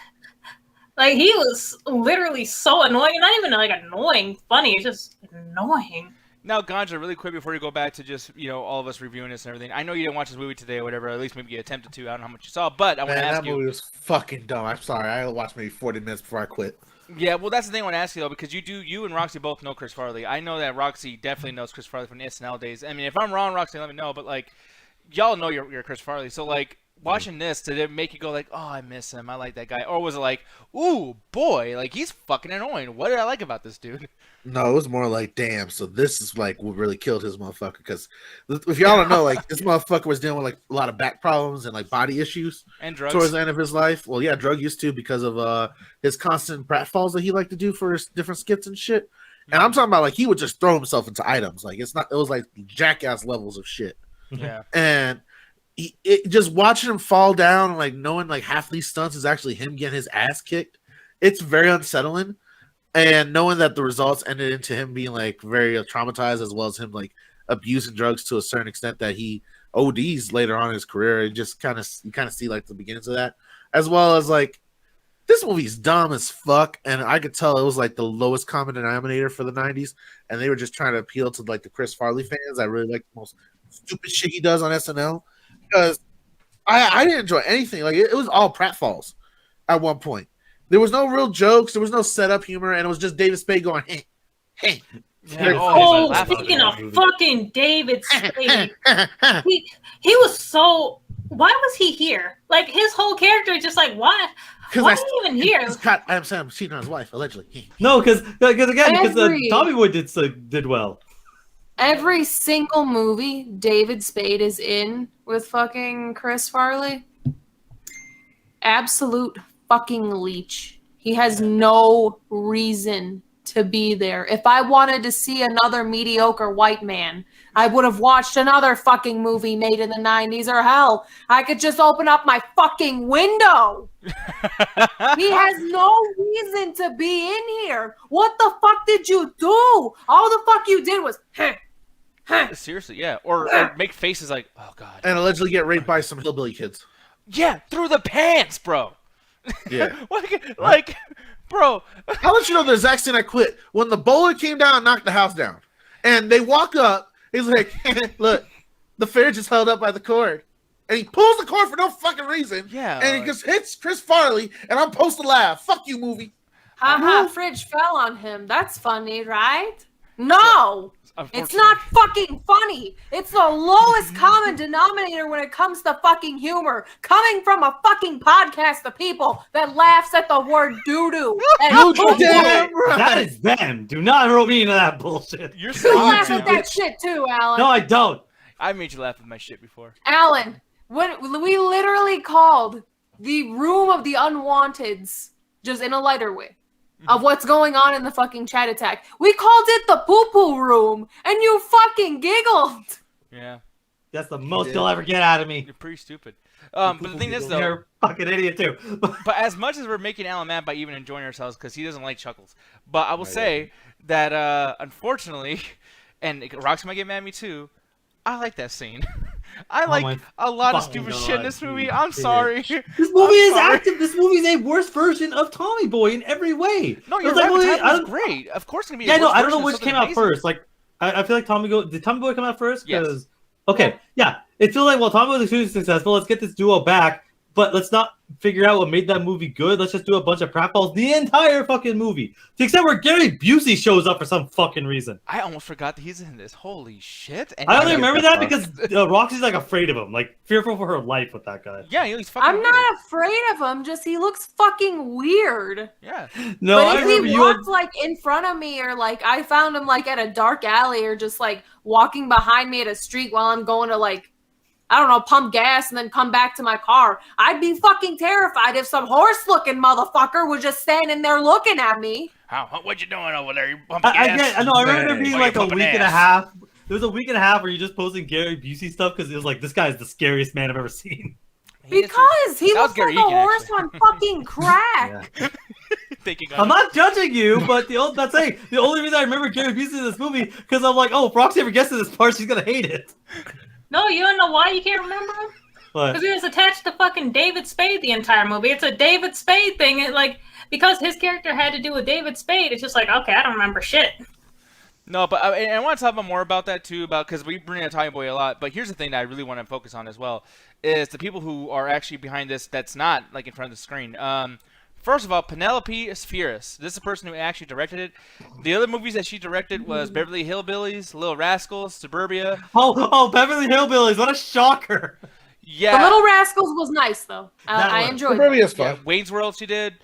he was literally so annoying, not even like annoying, funny. It's just annoying. Now, Ganja, really quick before you go back to just, all of us reviewing this and everything. I know you didn't watch this movie today or whatever, or at least maybe you attempted to. I don't know how much you saw, but I want to Man, ask that movie you. was fucking dumb. I'm sorry. I watched maybe 40 minutes before I quit. Yeah, well, that's the thing I want to ask you, though, because you and Roxy both know Chris Farley. I know that Roxy definitely knows Chris Farley from the SNL days. I mean, if I'm wrong, Roxy, let me know, but, like, y'all know you're Chris Farley. So, like, watching this, did it make you go, like, oh, I miss him, I like that guy? Or was it like, ooh, boy, like, he's fucking annoying. What did I like about this dude? No, it was more like, damn, so this is like what really killed his motherfucker. Because if y'all don't know, like, this motherfucker was dealing with like a lot of back problems and like body issues And drugs. towards the end of his life. Well, yeah, drug use too because of his constant pratfalls that he liked to do for his different skits and shit. And I'm talking about like he would just throw himself into items. Like it was like jackass levels of shit. Yeah. And just watching him fall down, like knowing like half these stunts is actually him getting his ass kicked. It's very unsettling. And knowing that the results ended into him being like very traumatized, as well as him like abusing drugs to a certain extent that he ODs later on in his career, and just you kind of see like the beginnings of that, as well as like this movie's dumb as fuck, and I could tell it was like the lowest common denominator for the '90s, and they were just trying to appeal to like the Chris Farley fans. I really like the most stupid shit he does on SNL because I didn't enjoy anything. Like it was all pratfalls at one point. There was no real jokes. There was no setup humor, and it was just David Spade going, hey, hey. Yeah, Oh, laugh out speaking loud. of fucking David Spade, he was so. Why was he here? Like his whole character is just like, why? Why is he even here? I'm saying I'm cheating on his wife, allegedly. No, because Every- Tommy Boy did well. Every single movie David Spade is in with fucking Chris Farley, absolute fucking leech. He has no reason to be there. If I wanted to see another mediocre white man, I would have watched another fucking movie made in the 90s, or hell, I could just open up my fucking window. He has no reason to be in here. What the fuck did you do? All the fuck you did was, Seriously, yeah. Or make faces like, oh god. And allegedly get raped by some hillbilly kids. Yeah, through the pants, bro. Yeah. like, bro. I'll let you know the exact scene I quit. When the bowler came down and knocked the house down. And they walk up, he's like, look, the fair just held up by the cord. And he pulls the cord for no fucking reason. Yeah. And he just hits Chris Farley, and I'm supposed to laugh. Fuck you, movie. haha, fridge fell on him. That's funny, right? No! It's not fucking funny. It's the lowest common denominator when it comes to fucking humor. Coming from a fucking podcast of people that laughs at the word doo-doo. And Damn right. That is them. Do not throw me into that bullshit. You're you so laugh at that shit too, Alan. No, I don't. I made you laugh at my shit before. Alan, what we literally called the room of the unwanteds, just in a lighter way, of what's going on in the fucking chat attack. We called it the poo-poo room, and you fucking giggled. Yeah. That's the most you'll ever get out of me. You're pretty stupid. But the thing is, though, You're a fucking idiot too. but as much as we're making Alan mad by even enjoying ourselves because he doesn't like chuckles, but I will say that unfortunately, and Roxy might get mad at me too, I like that scene. I like a lot of stupid shit in this movie. I'm sorry. This movie is active. This movie is a worse version of Tommy Boy in every way. No, you're It's right. like, It was great. Of course, it's gonna be. Yeah, a no, worse I don't know version of which something came out amazing. first. Like, I feel like did Tommy Boy come out first? Yes. 'Cause- Okay, yeah. It feels like, well, Tommy Boy was extremely successful. Let's get this duo back, but let's not figure out what made that movie good. Let's just do a bunch of pratfalls the entire fucking movie. To the extent where Gary Busey shows up for some fucking reason. I almost forgot that he's in this. Holy shit! And I only he's- remember that because Roxy's like afraid of him, like fearful for her life with that guy. Yeah, he's fucking. I'm weird. not afraid of him, just he looks fucking weird. Yeah. No, But I if remember he you. walked like in front of me, or like I found him like at a dark alley, or just like walking behind me at a street while I'm going to like, I don't know, pump gas and then come back to my car, I'd be fucking terrified if some horse-looking motherfucker was just standing there looking at me. What you doing over there? You pumping I gas? get. I know. I remember there being Why like you a week pumping and a ass? half. There was a week and a half where you just posting Gary Busey stuff because it was like, this guy is the scariest man I've ever seen. Because he That was looks Gary like a Egan, horse on fucking crack. Yeah. Thinking I'm not judging you, but the only reason I remember Gary Busey in this movie because I'm like, oh, if Roxy ever gets to this part, she's gonna hate it. No, you don't know why you can't remember him? But Because he was attached to fucking David Spade the entire movie. It's a David Spade thing. It, like, because his character had to do with David Spade, it's just like, okay, I don't remember shit. No, but I want to talk about more about that too, because we bring up Tommy Boy a lot. But here's the thing that I really want to focus on as well is the people who are actually behind this. That's not like in front of the screen. First of all, Penelope Spheeris. This is the person who actually directed it. The other movies that she directed was Beverly Hillbillies, Little Rascals, Suburbia. oh, Beverly Hillbillies! What a shocker! Yeah, The Little Rascals was nice though. That I one. enjoyed Maybe it. it's fun. Wayne's World she did.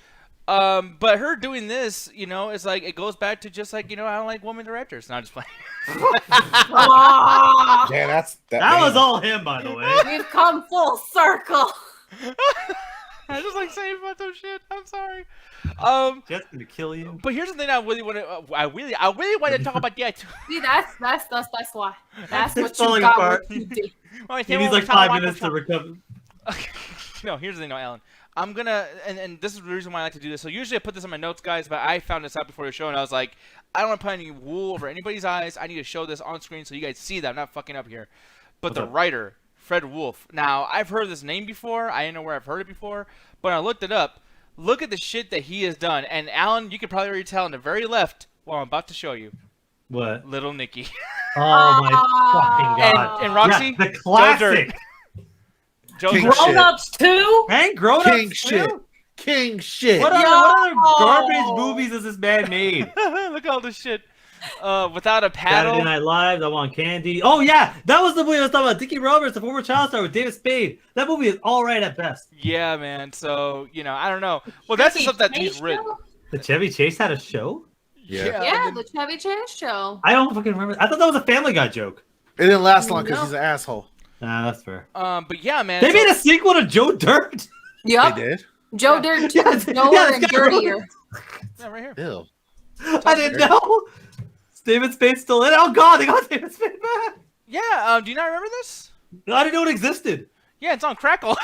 But her doing this, it's like it goes back to just like I don't like women directors. Not just playing. Ah, Yeah, That was all him, by the way. we've come full circle. I just like saying about some shit. I'm sorry. Jeff's gonna kill you. But here's the thing I really want to. I really want to talk about that too. See, that's why. That's It's what you falling got. apart. What you did. He needs like 5 minutes to recover. No, here's the thing, Alan. I'm gonna, and this is the reason why I like to do this. So usually I put this in my notes, guys, but I found this out before the show, and I was like, I don't want to put any wool over anybody's eyes. I need to show this on screen so you guys see that I'm not fucking up here. But the writer, Fred Wolf. Now, I've heard this name before. I didn't know where I've heard it before, but I looked it up. Look at the shit that he has done. And Alan, you can probably already tell on the very left what I'm about to show you. What? Little Nicky. Oh my fucking god! And Roxy, Yeah, the classic. Joe King Dirt. shit. Grown-ups too? And grown King up shit. King shit. What Yo! other garbage movies has this man made? Look at all this shit. Without a Saturday paddle. Night Live, I Want Candy. Oh yeah, that was the movie I was talking about. Dickie Roberts, the former child star with David Spade. That movie is all right at best. Yeah, man. So, I don't know. Well, that's the stuff that he's written. The Chevy Chase had a show? Yeah. Yeah, the Chevy Chase show. I don't fucking remember. I thought that was a Family Guy joke. It didn't last long because No. he's an asshole. Nah, that's fair. But yeah, man. They so- made a sequel to Joe Dirt. Yup. They did. Joe Dirt 2 is Yeah, lower yeah, and it's got- dirtier. Yeah, right here. Ew. I didn't know. David Spade's still in it. Oh god, they got David Spade back. Yeah, do you not remember this? I didn't know it existed. Yeah, it's on Crackle.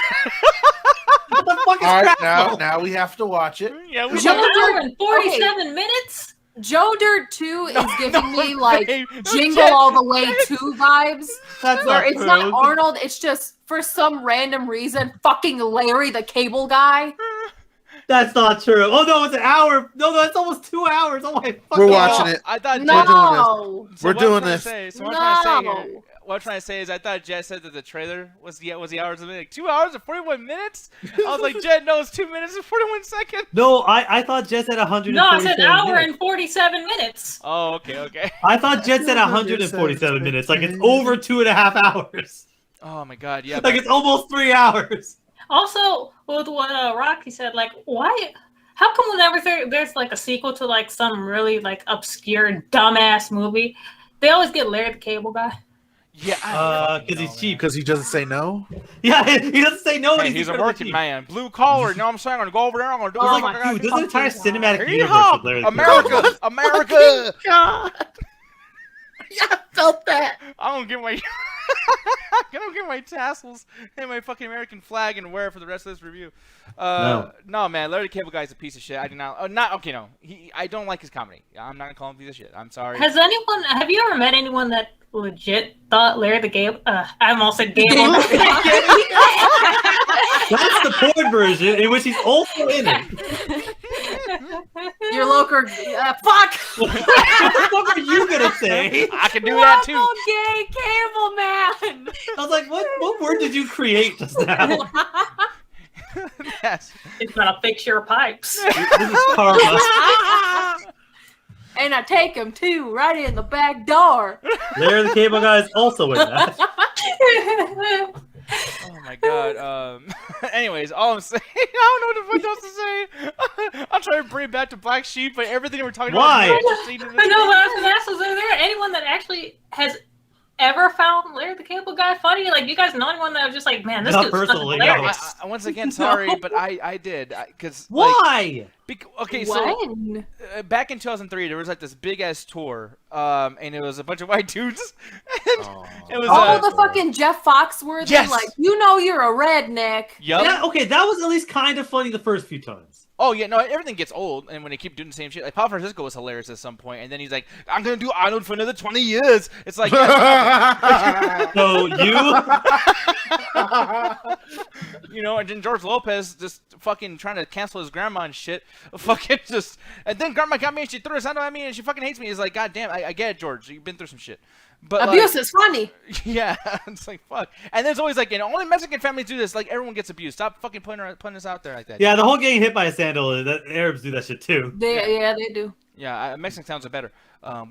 What the fuck is All right, Crackle? now we have to watch it. Yeah, we Joe An hour Dirt- and 47 minutes? Joe Dirt 2 is giving me like babe. Jingle Jen- All the Way 2 vibes. That's Where not it's true. not Arnold, it's just for some random reason fucking Larry the Cable Guy. That's not true. Oh no, it's an hour. No, it's almost 2 hours. Oh my fucking We're watching God. it. I thought No. So We're what I'm doing trying to this. say- so what I'm trying to say here- No. what I'm trying to say is I thought Jed said that the trailer was the hours of it. Like 2 hours and 41 minutes? I was like, Jed, no, it's 2 minutes and 41 seconds. No, I thought Jed said 147 No, it's an hour minutes. and 47 minutes. Oh, okay. I thought Jed said 147 minutes. Like it's over 2.5 hours. Oh my god, yeah. Like it's almost 3 hours. Also, with what Rocky said, like, why? How come whenever there's like a sequel to like some really like obscure dumbass movie, they always get Larry the Cable Guy? Yeah, I Because he's know, cheap. Because he doesn't say no. Yeah, he doesn't say no. man. and Hey, he's a incredibly working cheap. man, blue collar. You know what I'm saying? I'm gonna go over there. I'm gonna do I Oh was what my like, I gotta dude, do. this entire cinematic Yeehaw! universe of Larry the Cable America, America. God. Yeah, I felt that. I'm gonna get my, I'm gonna get my tassels and my fucking American flag and wear it for the rest of this review. No, man, Larry the Cable Guy's a piece of shit. I do not. Not okay. No, I don't like his comedy. I'm not gonna call him a piece of shit. I'm sorry. Have you ever met anyone that legit thought Larry the Cable? I almost said Gable. That's the porn version in which he's also in it. Your local fuck. What were you gonna say? I can do that too. Local gay cable man. I was like, what word did you create just now? Yes. It's gonna fix your pipes. This is karma. And I take him too, right in the back door. Larry the Cable Guy is also in that. Oh my god. Anyways, all I'm saying, I don't know what else to say. I'm trying to bring it back to Black Sheep, but everything we're talking Why? about. Is interesting to I this know, but I video. was gonna ask, is there anyone that actually has ever found Larry the Cable Guy funny? Like, you guys know anyone that was just like, man, this Not dude's fucking personally, no. hilarious. Once again, sorry, but I did because Why? okay, so When? back in 2003, there was like this big ass tour, and it was a bunch of white dudes. And it was Oh, the fucking Jeff Foxworthy, Yes. like, you know you're a redneck. yup. Yeah, okay, that was at least kind of funny the first few times. Oh yeah, no, everything gets old, and when they keep doing the same shit, like Pop Francisco was hilarious at some point, and then he's like, "I'm gonna do Arnold for another 20 years." It's like, So you know, and then George Lopez just fucking trying to cancel his grandma and shit, fucking just, and then grandma got me and she threw us out at me and she fucking hates me. It's like, god damn, I get it, George, you've been through some shit. But Abuse like, is funny. yeah, it's like fuck. And there's always like, you know, only Mexican families do this. Like everyone gets abused. Stop fucking putting this out there like that. yeah, the whole getting hit by a sandal, that Arabs do that shit too. Yeah, they do. Yeah, Mexican sounds are better.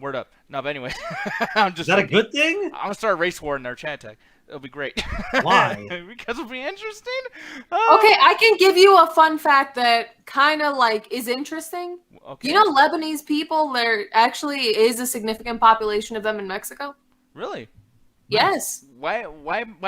Word up. No, but anyway, I'm just. Is that a good thing? I'm gonna start a race war in our chat tag. It'll be great. Why? Because it'll be interesting. Okay, I can give you a fun fact that kind of like is interesting. Okay. You know, Lebanese people, there actually is a significant population of them in Mexico. Really? Yes. Why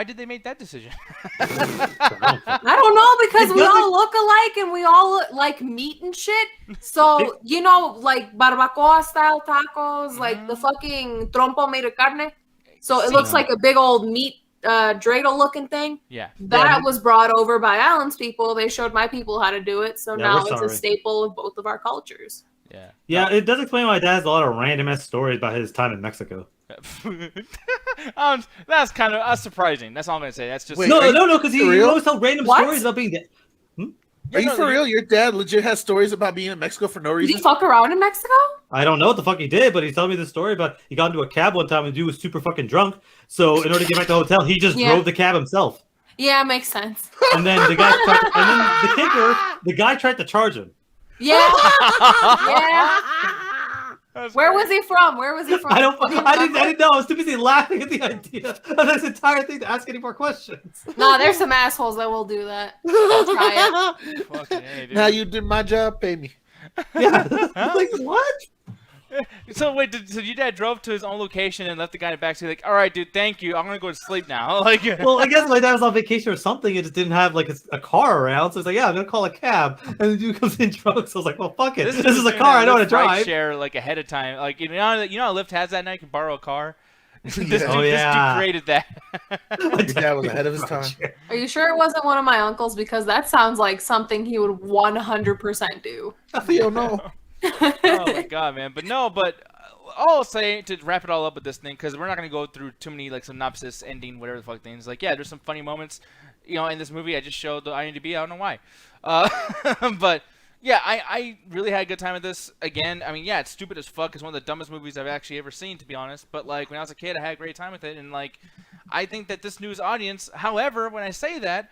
did they make that decision? I don't know, because It we doesn't- all look alike and we all like meat and shit. So, you know, like barbacoa style tacos, like the fucking trompo made of carne. So it looks like a big old meat dreidel looking thing. Yeah. That was brought over by Alan's people. They showed my people how to do it. So Yeah, now we're it's sorry. a staple of both of our cultures. Yeah. Yeah, it does explain why Dad has a lot of random ass stories about his time in Mexico. That's kind of surprising. That's all I'm gonna say. That's just Wait, No, are no, because you he for real? always tell random What? stories about being dead. Are you for real? Your dad legit has stories about being in Mexico for no Did reason? he fuck around in Mexico? I don't know what the fuck he did, but he's telling me this story about he got into a cab one time and the dude was super fucking drunk. So in order to get back to the hotel, he just Yeah. drove the cab himself. Yeah, makes sense. And then the guy the guy tried to charge him. Yeah. Yeah. That's Where great. was he from? Where was he from? I didn't know. I was too busy laughing at the idea of this entire thing to ask any more questions. No, there's some assholes that will do that. I'll try Fucking A, dude. Now you did my job, pay me. Yeah. Like what? So wait, so your dad drove to his own location and left the guy in the backseat like, all right, dude, thank you. I'm gonna go to sleep now. Like, Well, I guess my dad was on vacation or something. It just didn't have like a car around, so it's like, yeah, I'm gonna call a cab. And the dude comes in drunk, so I was like, well, fuck it. This is a car. I know how to drive. Share like ahead of time, like you know how Lyft has that now. You can borrow a car. This dude created that. His dad was ahead of his time. Are you sure it wasn't one of my uncles? Because that sounds like something he would 100% do. I feel no. Oh my god, man! But I'll say to wrap it all up with this thing, because we're not gonna go through too many like synopsis, ending, whatever the fuck things. Like, yeah, there's some funny moments, in this movie. I just showed the IMDb. I don't know why, but yeah, I really had a good time with this. Again, I mean, yeah, it's stupid as fuck. It's one of the dumbest movies I've actually ever seen, to be honest. But like when I was a kid, I had a great time with it, and like I think that this news audience. However, when I say that,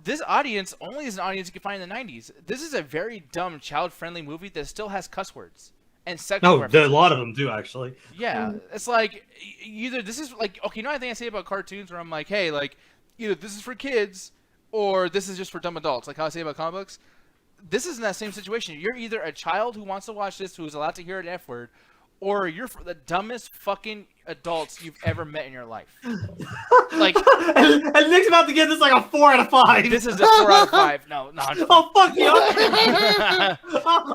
this audience only is an audience you can find in the 90s. This is a very dumb, child-friendly movie that still has cuss words and sexual references. A lot of them do, actually. Yeah, it's like, either this is like, okay, you know what I think I say about cartoons where I'm like, hey, like, either this is for kids or this is just for dumb adults, like how I say about comic books. This is in that same situation. You're either a child who wants to watch this, who's allowed to hear an F word, or you're for the dumbest fucking adults you've ever met in your life. Like, and Nick's about to give this like a 4 out of 5. This is a 4 out of 5. No. Oh fuck you!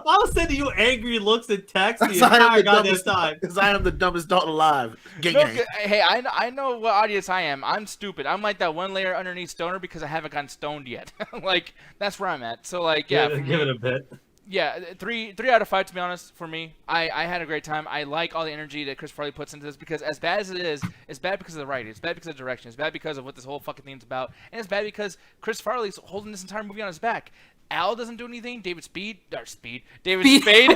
I'll send you angry looks and texts the entire goddamn time. Because I am the dumbest adult alive. Gang. Hey, I know what audience I am. I'm stupid. I'm like that one layer underneath stoner because I haven't gotten stoned yet. Like, that's where I'm at. So like, yeah, give it a bit. Yeah, 3 out of 5 to be honest. For me, I had a great time. I like all the energy that Chris Farley puts into this, because as bad as it is, it's bad because of the writing. It's bad because of the direction. It's bad because of what this whole fucking thing's about, and it's bad because Chris Farley's holding this entire movie on his back. Al doesn't do anything. David Spade. David Spade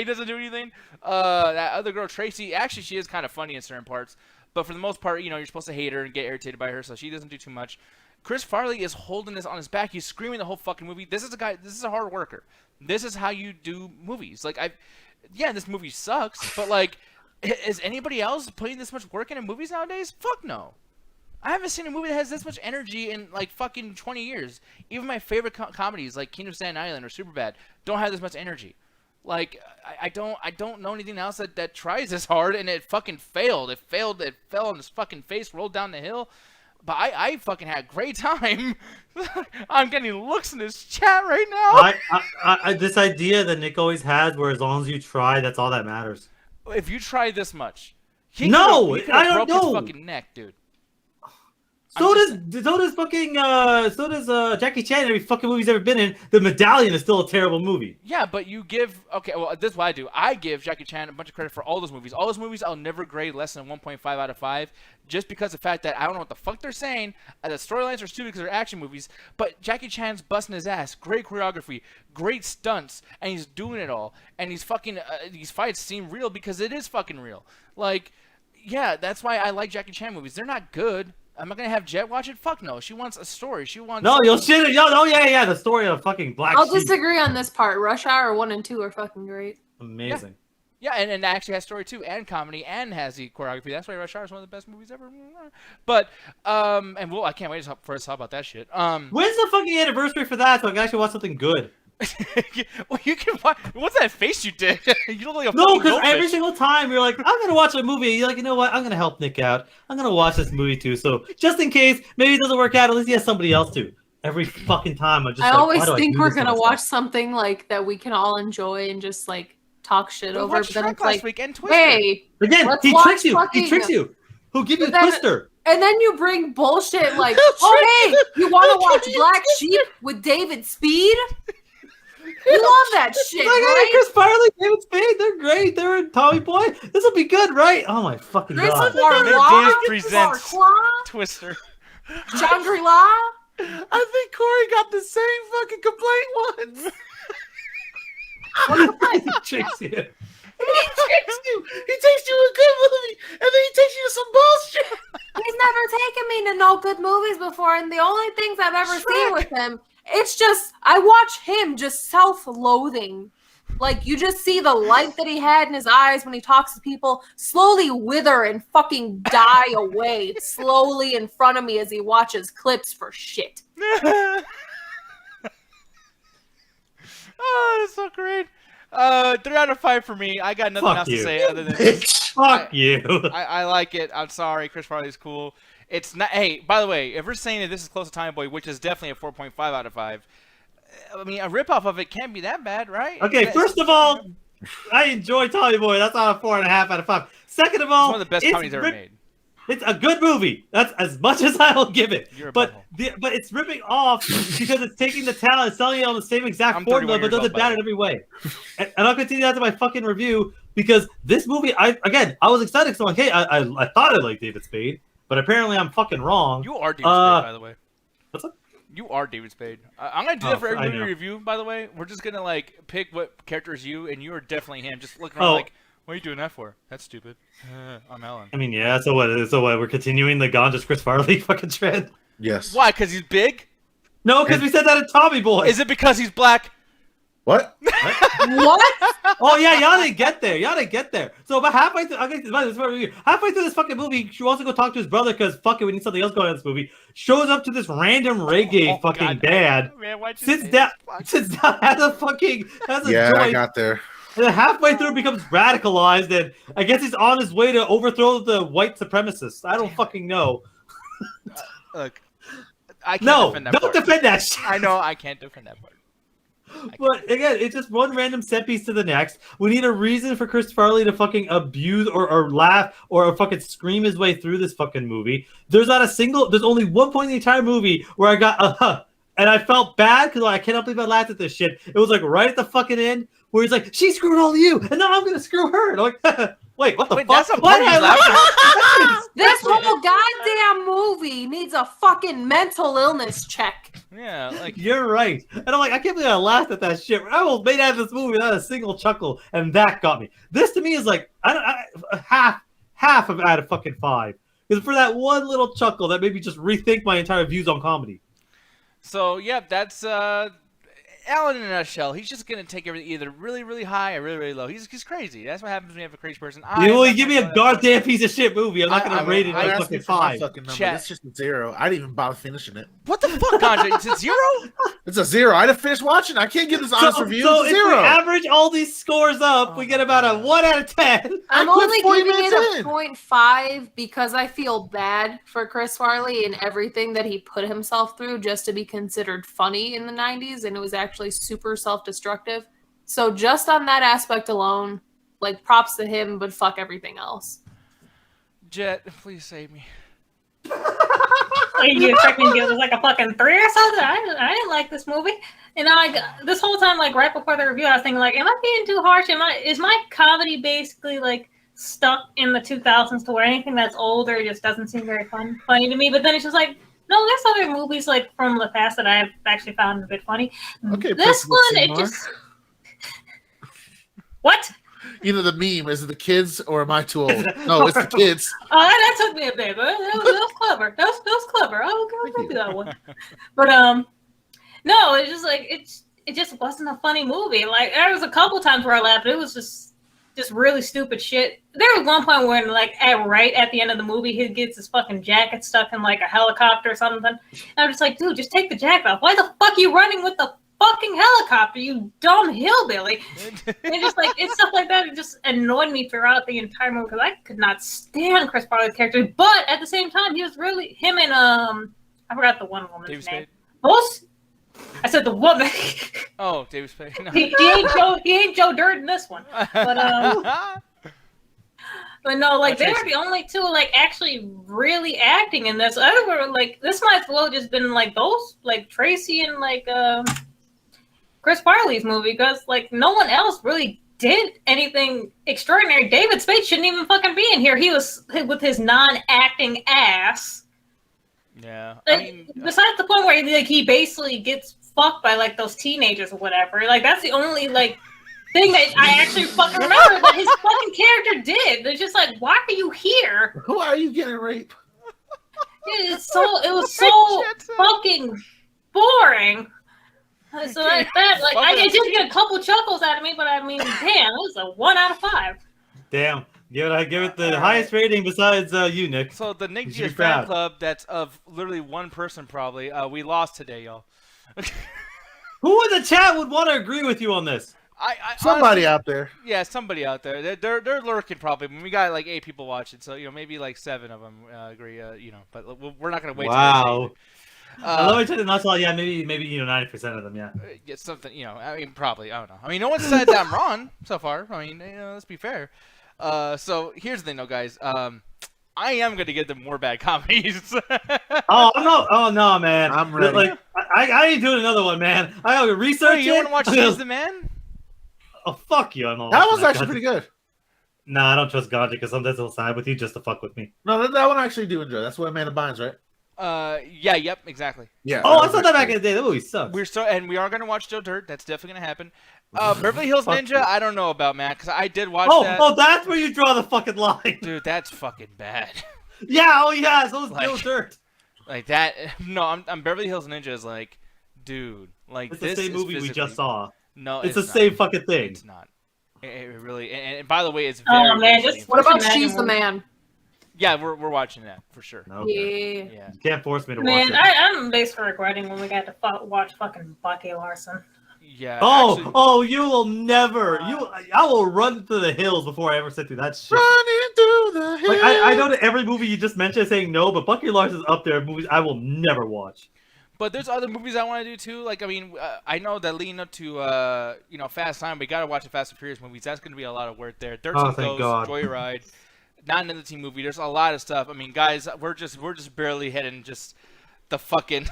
doesn't do anything. That other girl, Tracy, actually she is kind of funny in certain parts, but for the most part, you're supposed to hate her and get irritated by her, so she doesn't do too much. Chris Farley is holding this on his back. He's screaming the whole fucking movie. This is a hard worker. This is how you do movies. Like, this movie sucks, but like, is anybody else putting this much work into movies nowadays? Fuck no. I haven't seen a movie that has this much energy in like fucking 20 years. Even my favorite comedies like King of Staten Island or Superbad don't have this much energy. Like, I don't know anything else that tries this hard, and it fucking failed. It fell on his fucking face, rolled down the hill. But I fucking had a great time. I'm getting looks in this chat right now. I this idea that Nick always has, where as long as you try, that's all that matters. If you try this much, I don't know. His fucking neck, dude. So does Jackie Chan in every fucking movie he's ever been in. The Medallion is still a terrible movie. Yeah, but you give this is what I do. I give Jackie Chan a bunch of credit for all those movies. All those movies I'll never grade less than 1.5 out of 5, just because of the fact that I don't know what the fuck they're saying. The storylines are stupid because they're action movies, but Jackie Chan's busting his ass. Great choreography, great stunts, and he's doing it all. And he's fucking these fights seem real because it is fucking real. Like, yeah, that's why I like Jackie Chan movies. They're not good. Am I gonna have Jet watch it? Fuck no. She wants a story. She wants. No, you'll shit it. Oh yeah. The story of fucking Black I'll Sheep. disagree on this part. Rush Hour 1 and 2 are fucking great. Amazing. Yeah, and it actually has story too, and comedy, and has the choreography. That's why Rush Hour is one of the best movies ever. But and I can't wait for us to talk about that shit. When's the fucking anniversary for that? So I can actually watch something good. Well, you can watch. What's that face you did? You look like a no, because every single time you're like, I'm gonna watch a movie. You're like, you know what? I'm gonna help Nick out. I'm gonna watch this movie too. So just in case maybe it doesn't work out, at least he has somebody else to. Every fucking time, I always think we're gonna watch something like that we can all enjoy and just like talk shit over. But then it's like, hey, again, he tricks you. He tricks you. He'll give you a Twister. And then you bring bullshit like, oh hey, you want to watch Black Sheep with David Spade? You love that shit, right? Chris Farley, David Spade, they're great. They're in Tommy Boy. This will be good, right? Oh my fucking god! Dave presents Twister. Shangri-La. I think Corey got the same fucking complaint once. He tricks you. He tricks you. He takes you to a good movie, and then he takes you to some bullshit. He's never taken me to no good movies before, and the only things I've ever seen with him, it's just, I watch him just self-loathing. Like, you just see the light that he had in his eyes when he talks to people slowly wither and fucking die away slowly in front of me as he watches clips for shit. Oh, that's so great. 3 out of 5 for me. I got nothing Fuck else you. to say other than this. Fuck you. I like it. I'm sorry. Chris Farley's cool. It's not. Hey, by the way, if we're saying that this is close to Tommy Boy, which is definitely a 4.5 out of 5, I mean, a ripoff of it can't be that bad, right? Okay, first of all, I enjoy Tommy Boy. That's not a 4.5 out of 5. Second of all, it's one of the best comedies ever made. It's a good movie. That's as much as I will give it. But it's ripping off because it's taking the talent and selling it on the same exact formula, but does it bad in every way. And I'll continue that to my fucking review because this movie, I was excited because I'm like, hey, I thought I liked David Spade, but apparently I'm fucking wrong. You are David Spade, by the way. What's up? You are David Spade. I'm gonna do that for every movie review. By the way, we're just gonna like pick what character is you, and you are definitely him. Just looking around like, what are you doing that for? That's stupid. I'm Alan. I mean, yeah. So what? We're continuing the Ganja's Chris Farley fucking trend. Yes. Why? Because he's big? No, because we said that in Tommy Boy. Is it because he's black? What? What? Oh yeah, y'all didn't get there. So about halfway through, halfway through this fucking movie, she wants to go talk to his brother because fuck it, we need something else going on in this movie. Shows up to this random reggae fucking dad. Man, sits down, has a Yeah, joint. I got there. And then halfway through becomes radicalized, and I guess he's on his way to overthrow the white supremacists. I don't fucking know. Look, I can't defend that part. Defend that shit. I know I can't defend that part. But again, it's just one random set piece to the next. We need a reason for Chris Farley to fucking abuse or laugh or fucking scream his way through this fucking movie. There's only one point in the entire movie where I got and I felt bad because I cannot believe I laughed at this shit. It was like right at the fucking end where he's like, she screwed all of you, and now I'm gonna screw her. And I'm like, wait, what the fuck? That's a part he's laughing. This whole goddamn movie needs a fucking mental illness check. Yeah, like you're right. And I'm like, I can't believe I laughed at that shit. I almost made out of this movie without a single chuckle, and that got me. This to me is like half out of fucking 5. Because for that one little chuckle that made me just rethink my entire views on comedy. So yeah, that's Alan in a nutshell. He's just gonna take everything either really, really high or really, really low. He's crazy. That's what happens when you have a crazy person. You give me a goddamn piece of shit movie. I'm not gonna rate it like fucking 5. It's just a 0. I didn't even bother finishing it. What the fuck, Ganja? Is it 0? It's a 0. I didn't finish watching. I can't give this honest review. So it's if 0. we average all these scores up, we get about a 1 out of 10. I'm only giving it a 0.5 because I feel bad for Chris Farley and everything that he put himself through just to be considered funny in the 90s, and it was actually super self-destructive. So just on that aspect alone, like, props to him, but fuck everything else. Jet, please save me. You expect me to give this like a fucking 3 or something? I didn't like this movie. And this whole time, like right before the review, I was thinking like, am I being too harsh? Is my comedy basically like stuck in the 2000s to where anything that's older just doesn't seem very funny to me? But then it's just like, no, there's other movies like from the past that I've actually found a bit funny. Okay, this one, it just what? You know the meme, is it the kids or am I too old? No, it's the kids. Oh, that took me a bit, but that was clever. That was clever. I'll do that one. But no, it's just like it just wasn't a funny movie. Like there was a couple times where I laughed, but it was just really stupid shit. There was one point where like right at the end of the movie, he gets his fucking jacket stuck in like a helicopter or something. And I'm just like, dude, just take the jacket off. Why the fuck are you running with the fucking helicopter, you dumb hillbilly? And just like it's stuff like that. It just annoyed me throughout the entire movie because I could not stand Chris Farley's character. But at the same time, he was really him and I forgot the one woman's David name. Spade? Both. I said the woman. Oh, David Spade. No. he ain't Joe Dirt in this one. But no, like they were the only two like actually really acting in this. Other were like this might as well just been like those like Tracy and like Chris Farley's movie because like no one else really did anything extraordinary. David Spade shouldn't even fucking be in here. He was with his non-acting ass. Yeah. Besides the point where like he basically gets fucked by like those teenagers or whatever. Like that's the only like thing that I actually fucking remember that his fucking character did. They're just like, why are you here? Who are you getting raped? It was so fucking boring. So like that, like I did get a couple chuckles out of me, but I mean, damn, it was a 1 out of 5. Damn, give it the highest rating besides you, Nick. So the Nick Diaz fan club, that's of literally one person probably. We lost today, y'all. Who in the chat would want to agree with you on this? Somebody honestly, out there. Yeah, somebody out there. They're lurking probably. I mean, we got like 8 people watching, so maybe like 7 of them agree. But we're not gonna wait. Wow. I love Till each other. Not all. Yeah, maybe 90% of them. Yeah. get something. I mean, probably. I don't know. I mean, no one said that I'm wrong so far. I mean, let's be fair. So here's the thing, though, guys. I am gonna get them more bad comedies. Oh, I'm not. Oh no, man. I'm ready. Like, I ain't doing another one, man. I gotta research Wait, you want to watch it. She's the Man? Oh, fuck you. I'm not That watching was actually Ganja. pretty good. Nah, I don't trust Ganja because sometimes he'll side with you just to fuck with me. No, that one I actually do enjoy. That's what Amanda Bynes, right? Yeah, yep, exactly. Yeah. Oh, I saw that back in the day. That movie sucks. We are gonna watch Joe Dirt. That's definitely gonna happen. Beverly Hills Fuck Ninja. you. I don't know about, Matt, because I did watch that. Oh, that's where you draw the fucking line. Dude, that's fucking bad. Yeah, oh yeah, so is Like- Joe Dirt. Like that. No, I'm Beverly Hills Ninja is like, dude, like It's this the same is movie we physically- just saw. No, It's the not. same fucking thing. It's not. It really. And by the way, it's very. Oh man, visually just What about Imagine She's the one. Man? Yeah, we're watching that for sure. Okay. Yeah. Yeah. You can't force me to watch Man, it. I'm basically regretting when we got to watch fucking Bucky Larson. Yeah. Oh, actually- oh, you will never. I will run to the hills before I ever sit through that shit. Running through the hills. Like I know that every movie you just mentioned saying no, but Bucky Larson's up there. Movies I will never watch. But there's other movies I want to do too. Like, I mean, I know that leading up to Fast Time, we gotta watch the Fast and Furious movies. That's gonna be a lot of work there. 13 Oh, thank Ghosts, God. Joyride, not another team movie. There's a lot of stuff. I mean, guys, we're just barely hitting just the fucking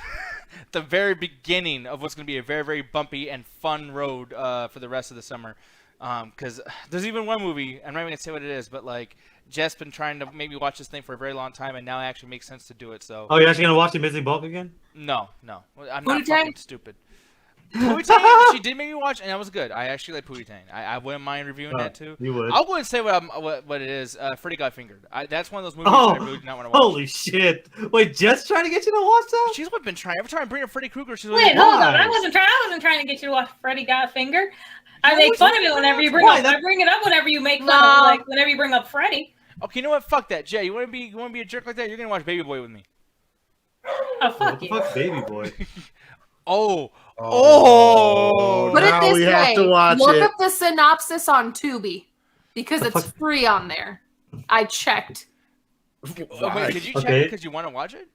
the very beginning of what's gonna be a very, very bumpy and fun road for the rest of the summer. Because there's even one movie, I'm not even gonna say what it is, but like Jess been trying to maybe watch this thing for a very long time, and now it actually makes sense to do it. So Oh, you're actually gonna watch The Missing Bulk again? no, I'm Pootie not Tang? fucking stupid. Pootie Tang, she did make me watch, and that was good. I actually like Pootie Tang. I wouldn't mind reviewing that too. You would. I wouldn't say what it is. Freddy Got Fingered. That's one of those movies that I really do not want to watch. Holy shit! Wait, Jess trying to get you to watch that? She's what been trying. Every time I bring up Freddy Krueger, she's Wait, like, hold on. why? I wasn't trying to get you to watch Freddy Got Fingered. I make fun of it whenever you bring Why? up. I bring it up whenever you make fun No. of like whenever you bring up Freddy. okay, you know what? Fuck that, Jay. You want to be a jerk like that? You're gonna watch Baby Boy with me. Oh fuck What the you. fuck, baby boy? Oh, Put it now this we way. have to watch Look it. up the synopsis on Tubi because it's fuck? free on there. I checked. Oh, wait, did you check Okay. it because you want to watch it?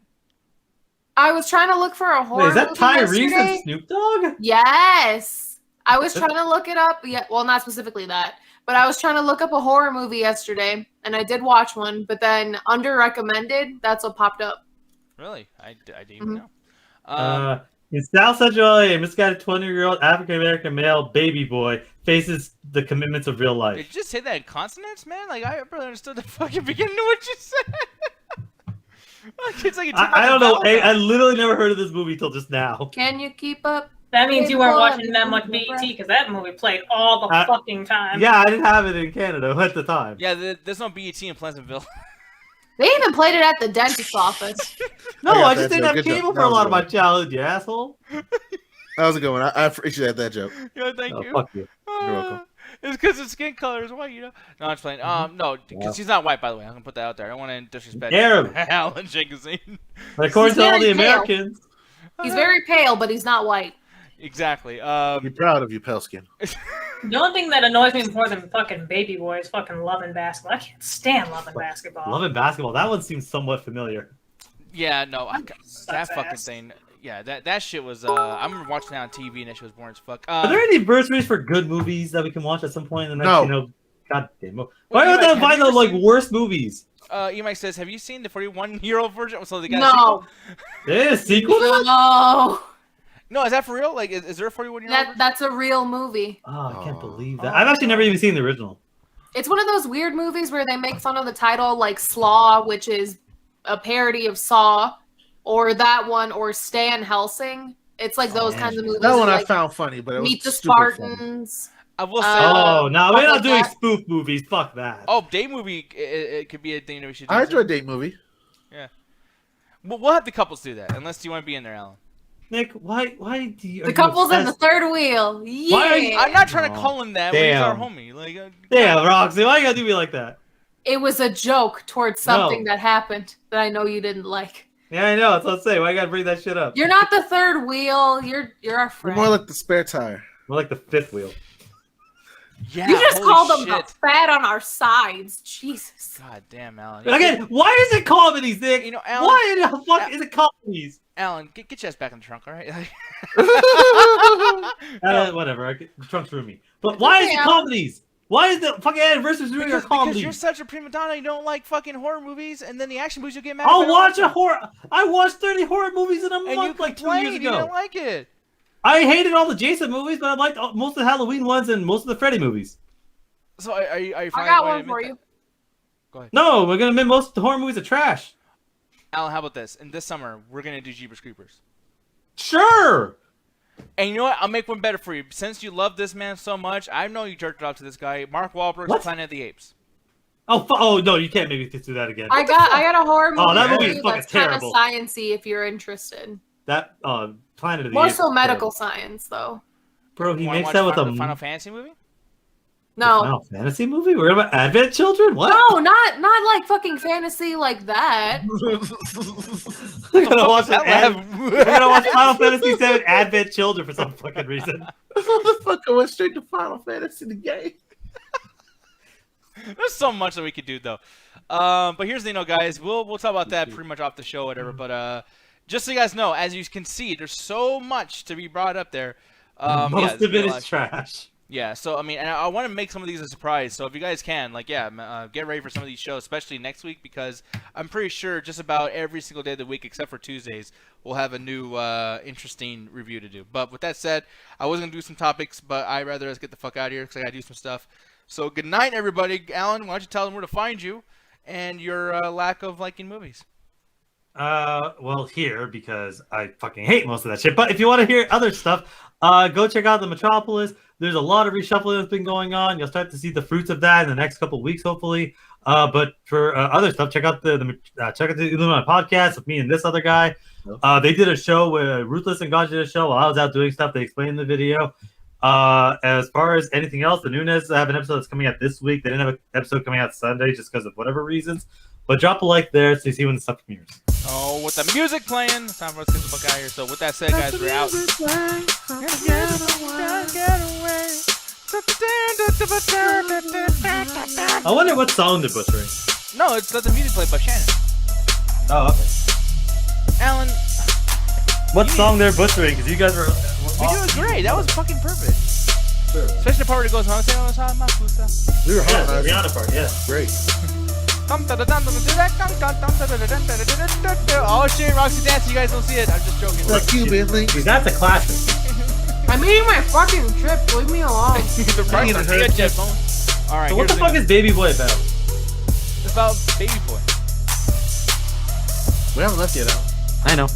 I was trying to look for a horror Wait, is that movie Tyrese yesterday. and Snoop Dogg? Yes. I was trying to look it up. Yeah, well, not specifically that, but I was trying to look up a horror movie yesterday, and I did watch one. But then under recommended, that's what popped up. Really? I didn't Mm-hmm. even know. In South Central LA, a misguided 20-year-old African American male baby boy faces the commitments of real Did life. you just say that in consonants, man? Like, I barely understood the fucking beginning of what you said. Like, it's like it took I don't know. vowel I literally never heard of this movie till just now. Can you keep up? That means you weren't watching that much Hey, BET because that movie played all the fucking time. Yeah, I didn't have it in Canada at the time. Yeah, there's no BET in Pleasantville. They even played it at the dentist's office. No, I got I that just didn't joke. have Good joke. cable for That a was lot of my good. childhood, you asshole. That was a good one. I appreciate that joke. Yeah, thank Oh, you. fuck you. You're welcome. It's because his skin color is white, you know. No, I'm just playing. No, because he's not white, by the way. I'm gonna put that out there. I don't want to disrespect Scare him. Alan Jenkins. But according He's to all the very pale. Americans, He's very pale, but he's not white. Exactly. Be proud of you, pale skin. The only thing that annoys me more than fucking Baby Boy is fucking Love and Basketball. I can't stand Love and Basketball. loving basketball, that one seems somewhat familiar. Yeah, no, that fucking ass. thing. Yeah, that shit was. I remember watching that on TV, and that shit was boring as fuck. Are there any bursaries for good movies that we can watch at some point in the next, No. God damn it. Well, Why don't Mike, they find have the you like ever worst movies? Emike says, "Have you seen the 41-year-old version?" So they got No. There's a sequel to that? No. No, is that for real? Like, is there a 41-year-old? That's a real movie. Oh, I can't Oh. believe that. I've actually never even seen the original. It's one of those weird movies where they make fun of the title, like Slaw, which is a parody of Saw, or that one, or Stan Helsing. It's like those Oh, kinds of man. movies. That one I like found funny, but it was Meet the stupid funny. Spartans. I will say. Oh, no, we're fuck not with doing that. spoof movies. Fuck that. Oh, date movie. It could be a thing that we should do. I enjoy a date movie. We'll have the couples do that, unless you want to be in there, Alan. Nick, why do you... are The you couple's in the obsessed- third wheel. Yeah. Why are you- I'm not trying to Oh, call him that, but he's our damn. homie. Like, Damn, Roxy, why you gotta do me like that? It was a joke towards something No. that happened that I know you didn't like. Yeah, I know. That's what I'm saying. Why you gotta bring that shit up? You're not the third wheel. You're our You're friend. more like the spare tire. We're like the fifth wheel. Yeah, You just holy called them shit. the fat on our sides. Jesus. God damn, Alan. Again, why is it comedies, Nick? You know, Alan, Why the fuck is it comedies? Alan, get your ass back in the trunk, all right? Whatever. The trunk's roomy. But why is it comedies? Why is the fucking anniversary doing a Because comedy? you're such a prima donna, you don't like fucking horror movies, and then the action movies, you'll get mad. I'll watch a horror. I watched 30 horror movies in a and month you like 2 years complained, you ago. didn't like it. I hated all the Jason movies, but I liked most of the Halloween ones and most of the Freddy movies. So are you I finally got going to one admit for that? you. Go ahead. No, we're gonna admit most of the horror movies are trash. Alan, how about this? In this summer, we're gonna do Jeepers Creepers. Sure. And you know what? I'll make one better for you. Since you love this man so much, I know you jerked it off to this guy, Mark Wahlberg's What? Planet of the Apes. Oh no, you can't make me do that again. I got a horror movie. Oh, that movie for is you fucking that's kind of terrible. sciencey if you're interested. That Planet of the More Apes so is medical terrible. science though. Bro, he You wanna makes watch that with the a Final Fantasy movie? No. Final Fantasy movie. We're about Advent Children. What? No, not like fucking fantasy like that. We're gonna watch That we're gonna watch Final Fantasy VII Advent Children for some fucking reason. Motherfucker went straight to Final Fantasy the game. There's so much that we could do though. But here's the guys. We'll talk about that pretty much off the show, whatever. But just so you guys know, as you can see, there's so much to be brought up there. Most of it is trash. Yeah, so I mean, and I want to make some of these a surprise. So if you guys can, like, get ready for some of these shows, especially next week, because I'm pretty sure just about every single day of the week, except for Tuesdays, we'll have a new interesting review to do. But with that said, I was gonna do some topics, but I'd rather us get the fuck out of here because I gotta do some stuff. So good night, everybody. Alan, why don't you tell them where to find you and your lack of liking movies? Well, here, because I fucking hate most of that shit. But if you want to hear other stuff, go check out the Metropolis. There's a lot of reshuffling that's been going on. You'll start to see the fruits of that in the next couple of weeks, hopefully. But for other stuff, check out the Illumina podcast with me and this other guy. They did a show where Ruthless and God did a show while I was out doing stuff. They explained in the video. As far as anything else, the Nunes have an episode that's coming out this week. They didn't have an episode coming out Sunday just because of whatever reasons. But drop a like there so you see when the stuff premieres. Oh, with the music playing, it's time for us to get the fuck out of here. So with that said, guys, we're out. I wonder what song they're butchering. No, it's let the music play by Shannon. Oh, okay. Alan, What song they're butchering? Because you guys were... we doing great. That was fucking perfect. Sure. Especially the part where it goes, We were Yeah, hot. the Rihanna part, yeah. Great. Oh shit, Roxy Dance, you guys don't see it. I'm just joking. Like Cuban Link. See, that's a classic. I'm eating my fucking chips. Leave me alone. The price Neither of her. good chips. Alright, So what the fuck is Baby Boy about? It's about Baby Boy. We haven't left yet, Al. I know.